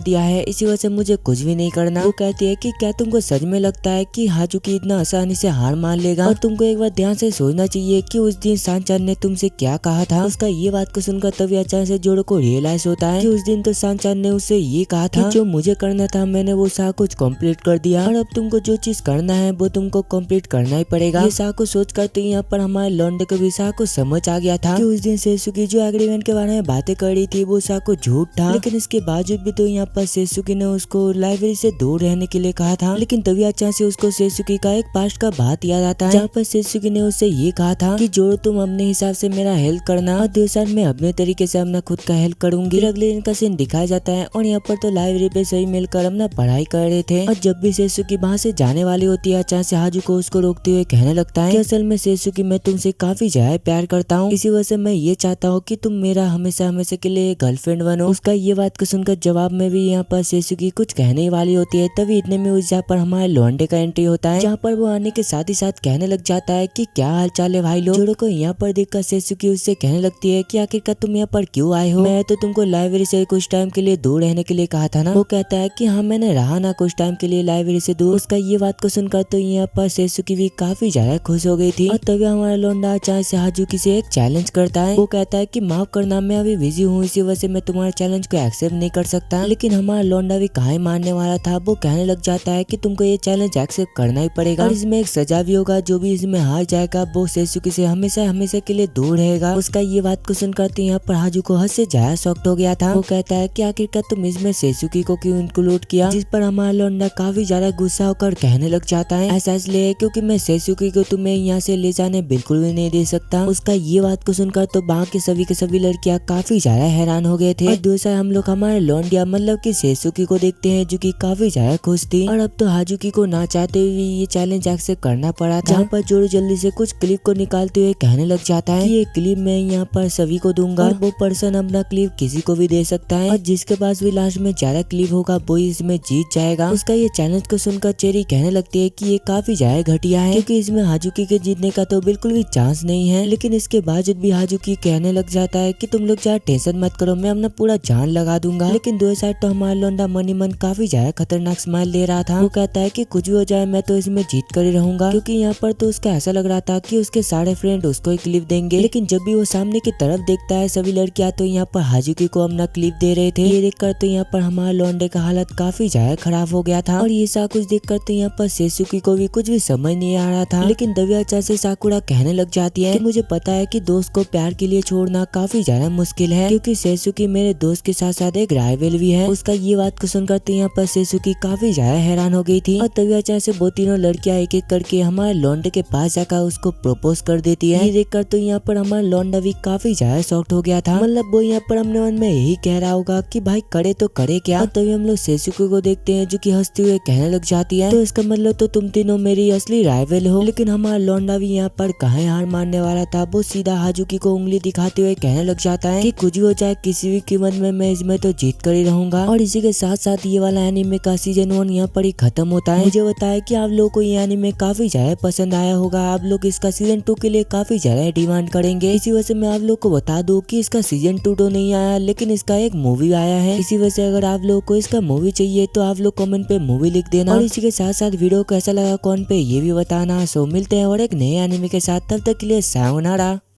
दिया है, इसी वजह से मुझे कुछ भी नहीं करना। वो कहती है कि क्या तुमको सच में लगता है कि हाजुकी इतना आसानी से हार मान लेगा? और तुमको एक बार ध्यान से सोचना चाहिए कि उस दिन सांचान ने तुमसे क्या कहा था। उसका ये बात को सुनकर तभी अचानक से जोरो को रियलाइज होता है कि उस दिन तो सांचान ने उससे ये कहा था कि जो मुझे करना था मैंने वो सारा कुछ कंप्लीट कर दिया और अब तुमको जो चीज करना है वो तुमको कंप्लीट करना ही पड़ेगा। ये सारा कुछ सोच कर तो यहाँ पर हमारे लौंडे को भी सारा कुछ समझ आ गया था कि उस दिन सेसुकी जो एग्रीमेंट के बारे में बातें कर रही थी वो सारा कुछ झूठ था। लेकिन इसके बावजूद भी तो यहाँ पर सेसुकी ने उसको लाइब्रेरी से दूर रहने के लिए कहा था। लेकिन तभी अचानक से उसको सेसुकी का एक पास्ट का बात याद आता है जहाँ पर सेसुकी ने उससे ये कहा था कि जोरो तुम अपने हिसाब से मेरा हेल्प करना और 2 साल में अपने तरीके से अपना खुद का हेल्प करूंगी। फिर अगले दिन का सीन दिखाया जाता है और यहाँ पर तो लाइब्रेरी पे सही मिलकर अपना पढ़ाई कर रहे थे और जब भी सेसुकी वहाँ से जाने वाली होती है अचानक से हाजुको उसको रोकते हुए कहने लगता है कि असल में सेसुकी मैं तुमसे काफी ज्यादा प्यार करता हूँ, इसी वजह से मैं ये चाहता हूँ कि तुम मेरा हमेशा हमेशा के लिए गर्लफ्रेंड बनो। उसका ये बात को सुनकर जवाब में भी यहाँ पर सेसुकी कुछ कहने वाली होती है। तभी इतने में उस जहाँ पर हमारे लौंडे का एंट्री होता है जहाँ पर वो आने के साथ ही साथ कहने लग जाता है कि क्या हाल चाल है भाई लोग। जोरो को यहाँ पर देखकर सेसुकी उससे कहने लगती है कि आखिरकार तुम यहाँ पर क्यों आए हो? मैं तो तुमको लाइब्रेरी से कुछ टाइम के लिए दूर रहने के लिए कहा था ना। वो कहता है कि हाँ मैंने रहा ना कुछ टाइम के लिए लाइब्रेरी से दूर। उसका ये बात को सुनकर तो यहाँ पर सेसुकी भी काफी ज्यादा खुश हो गई थी और तभी हमारा लौंडा अचानक यहाँ से हाजुकी से एक चैलेंज करता है। वो कहता है कि माफ करना, मैं अभी बिजी हूँ, इसी वजह से मैं तुम्हारे चैलेंज को एक्सेप्ट नहीं कर सकता। लेकिन हमारा लौंडा भी कहाँ मानने वाला था, वो कहने लग जाता है कि तुमको ये चैलेंज एक्सेप्ट करना ही पड़ेगा और इसमें एक सजा भी होगा, जो भी इसमें हार जाएगा वो सेसुकी से हमेशा हमेशा के लिए दूर रहेगा। उसका ये बात को सुनकर तो यहाँ पर हाजुको हद से ज्यादा शॉक्ड हो गया था। वो कहता है कि आखिरकार तुम इसमें सेसुकी को क्यों इंक्लूड किया, जिस पर हमारा लौंडा काफी ज्यादा गुस्सा होकर कहने लग जाता है ऐसा इसलिए क्योंकि मैं सेसुकी को तुम्हें यहाँ से ले जाने बिल्कुल भी नहीं दे सकता। उसका ये बात को सुनकर तो वहाँ के सभी लड़कियाँ काफी ज्यादा हैरान हो गए थे। और दूसरा हम लोग हमारे लौंडिया मतलब कि सेसुकी को देखते हैं जो कि काफी ज्यादा खुश थी। और अब तो हाजुकी को ना चाहते हुए ये चैलेंज एक्सेप्ट करना पड़ा था, जहाँ पर जोरो जल्दी से कुछ क्लिप को निकालते हुए कहने लग जाता है कि ये क्लिप मैं यहाँ पर सभी को दूंगा और वो पर्सन अपना क्लिप किसी को भी दे सकता है और जिसके पास भी लास्ट में ज्यादा क्लिप होगा वो ही इसमें जीत जाएगा। उसका ये चैलेंज को सुनकर चेरी कहने लगती है कि ये काफी ज्यादा घटिया है, क्योंकि इसमें हाजुकी के जीतने का तो बिल्कुल भी चांस नहीं है। लेकिन इसके बावजूद भी हाजुकी कहने लग जाता है कि तुम लोग ज्यादा टेंशन मत करो, मैं अपना पूरा जान लगा दूंगा। लेकिन दो साइड तो हमारा लौंडा मनी मन काफी ज्यादा खतरनाक स्माइल दे रहा था। वो कहता है कि कुछ भी हो जाए मैं तो इसमें जीत कर ही रहूंगा, क्योंकि यहाँ पर तो उसका ऐसा लग रहा था कि उसके सारे फ्रेंड उसको ही क्लिप देंगे। लेकिन जब भी वो सामने की तरफ देखता है सभी लड़कियां तो यहाँ पर हाजुकी को अपना क्लिप दे रहे थे। ये देखकर तो यहाँ पर हमारा लौंडे का हालत काफी ज्यादा खराब हो गया था। और ये सब कुछ देखकर तो यहाँ पर सेसुकी को भी कुछ भी समझ नहीं आ रहा था। लेकिन दव्याचा से साकुरा कहने लग जाती है कि मुझे पता है कि दोस्त को प्यार के लिए छोड़ना काफी ज्यादा मुश्किल है, क्योंकि सेसुकी मेरे दोस्त के साथ साथ एक राइवल भी है। उसका ये बात को सुनकर तो यहाँ पर सेसुकी काफी ज्यादा हैरान हो गई थी। और दव्याचा से वो तीनों लड़कियां एक एक करके हमारे लौंडे के पास जाकर उसको प्रपोज कर देती है। ये देखकर तो यहाँ पर हमारा लौंडा भी काफी ज्यादा शॉक्ड हो गया था। मतलब वो यहाँ पर अपने मन में यही कह रहा होगा कि भाई करे तो करे क्या। और तभी हम लोग सेसुकी को देखते हैं जो कि हंसते हुए कहने लग जाती है तो इसका मतलब तो तुम तीनों मेरी असली राइवल हो। लेकिन हमारा लौंडा भी यहाँ पर कहाँ हार मानने वाला था, वो सीधा हाजुकी को उंगली दिखाते हुए कहने लग जाता है कि कुछ भी हो जाए किसी भी कीमत में मैं इसमें तो जीत कर ही रहूंगा। और इसी के साथ साथ ये वाला एनीमे का सीजन 1 यहाँ पर ही खत्म होता है। मुझे बताया कि आप लोगों को ये एनीमे काफी ज्यादा पसंद आया होगा, आप लोग इसका सीजन 2 के लिए काफी ज्यादा डिमांड करेंगे। इसी वजह से मैं आप लोग को बता दूं कि इसका सीजन 2 तो नहीं आया, लेकिन इसका एक मूवी आया है। इसी वजह से अगर आप लोगों को इसका मूवी चाहिए तो आप लोग कमेंट पे मूवी लिख देना। और इसी के साथ साथ वीडियो कैसा लगा कौन पे ये भी बताना। सो मिलते हैं और एक नए एनीमे के साथ, तब तक के लिए सायोनारा।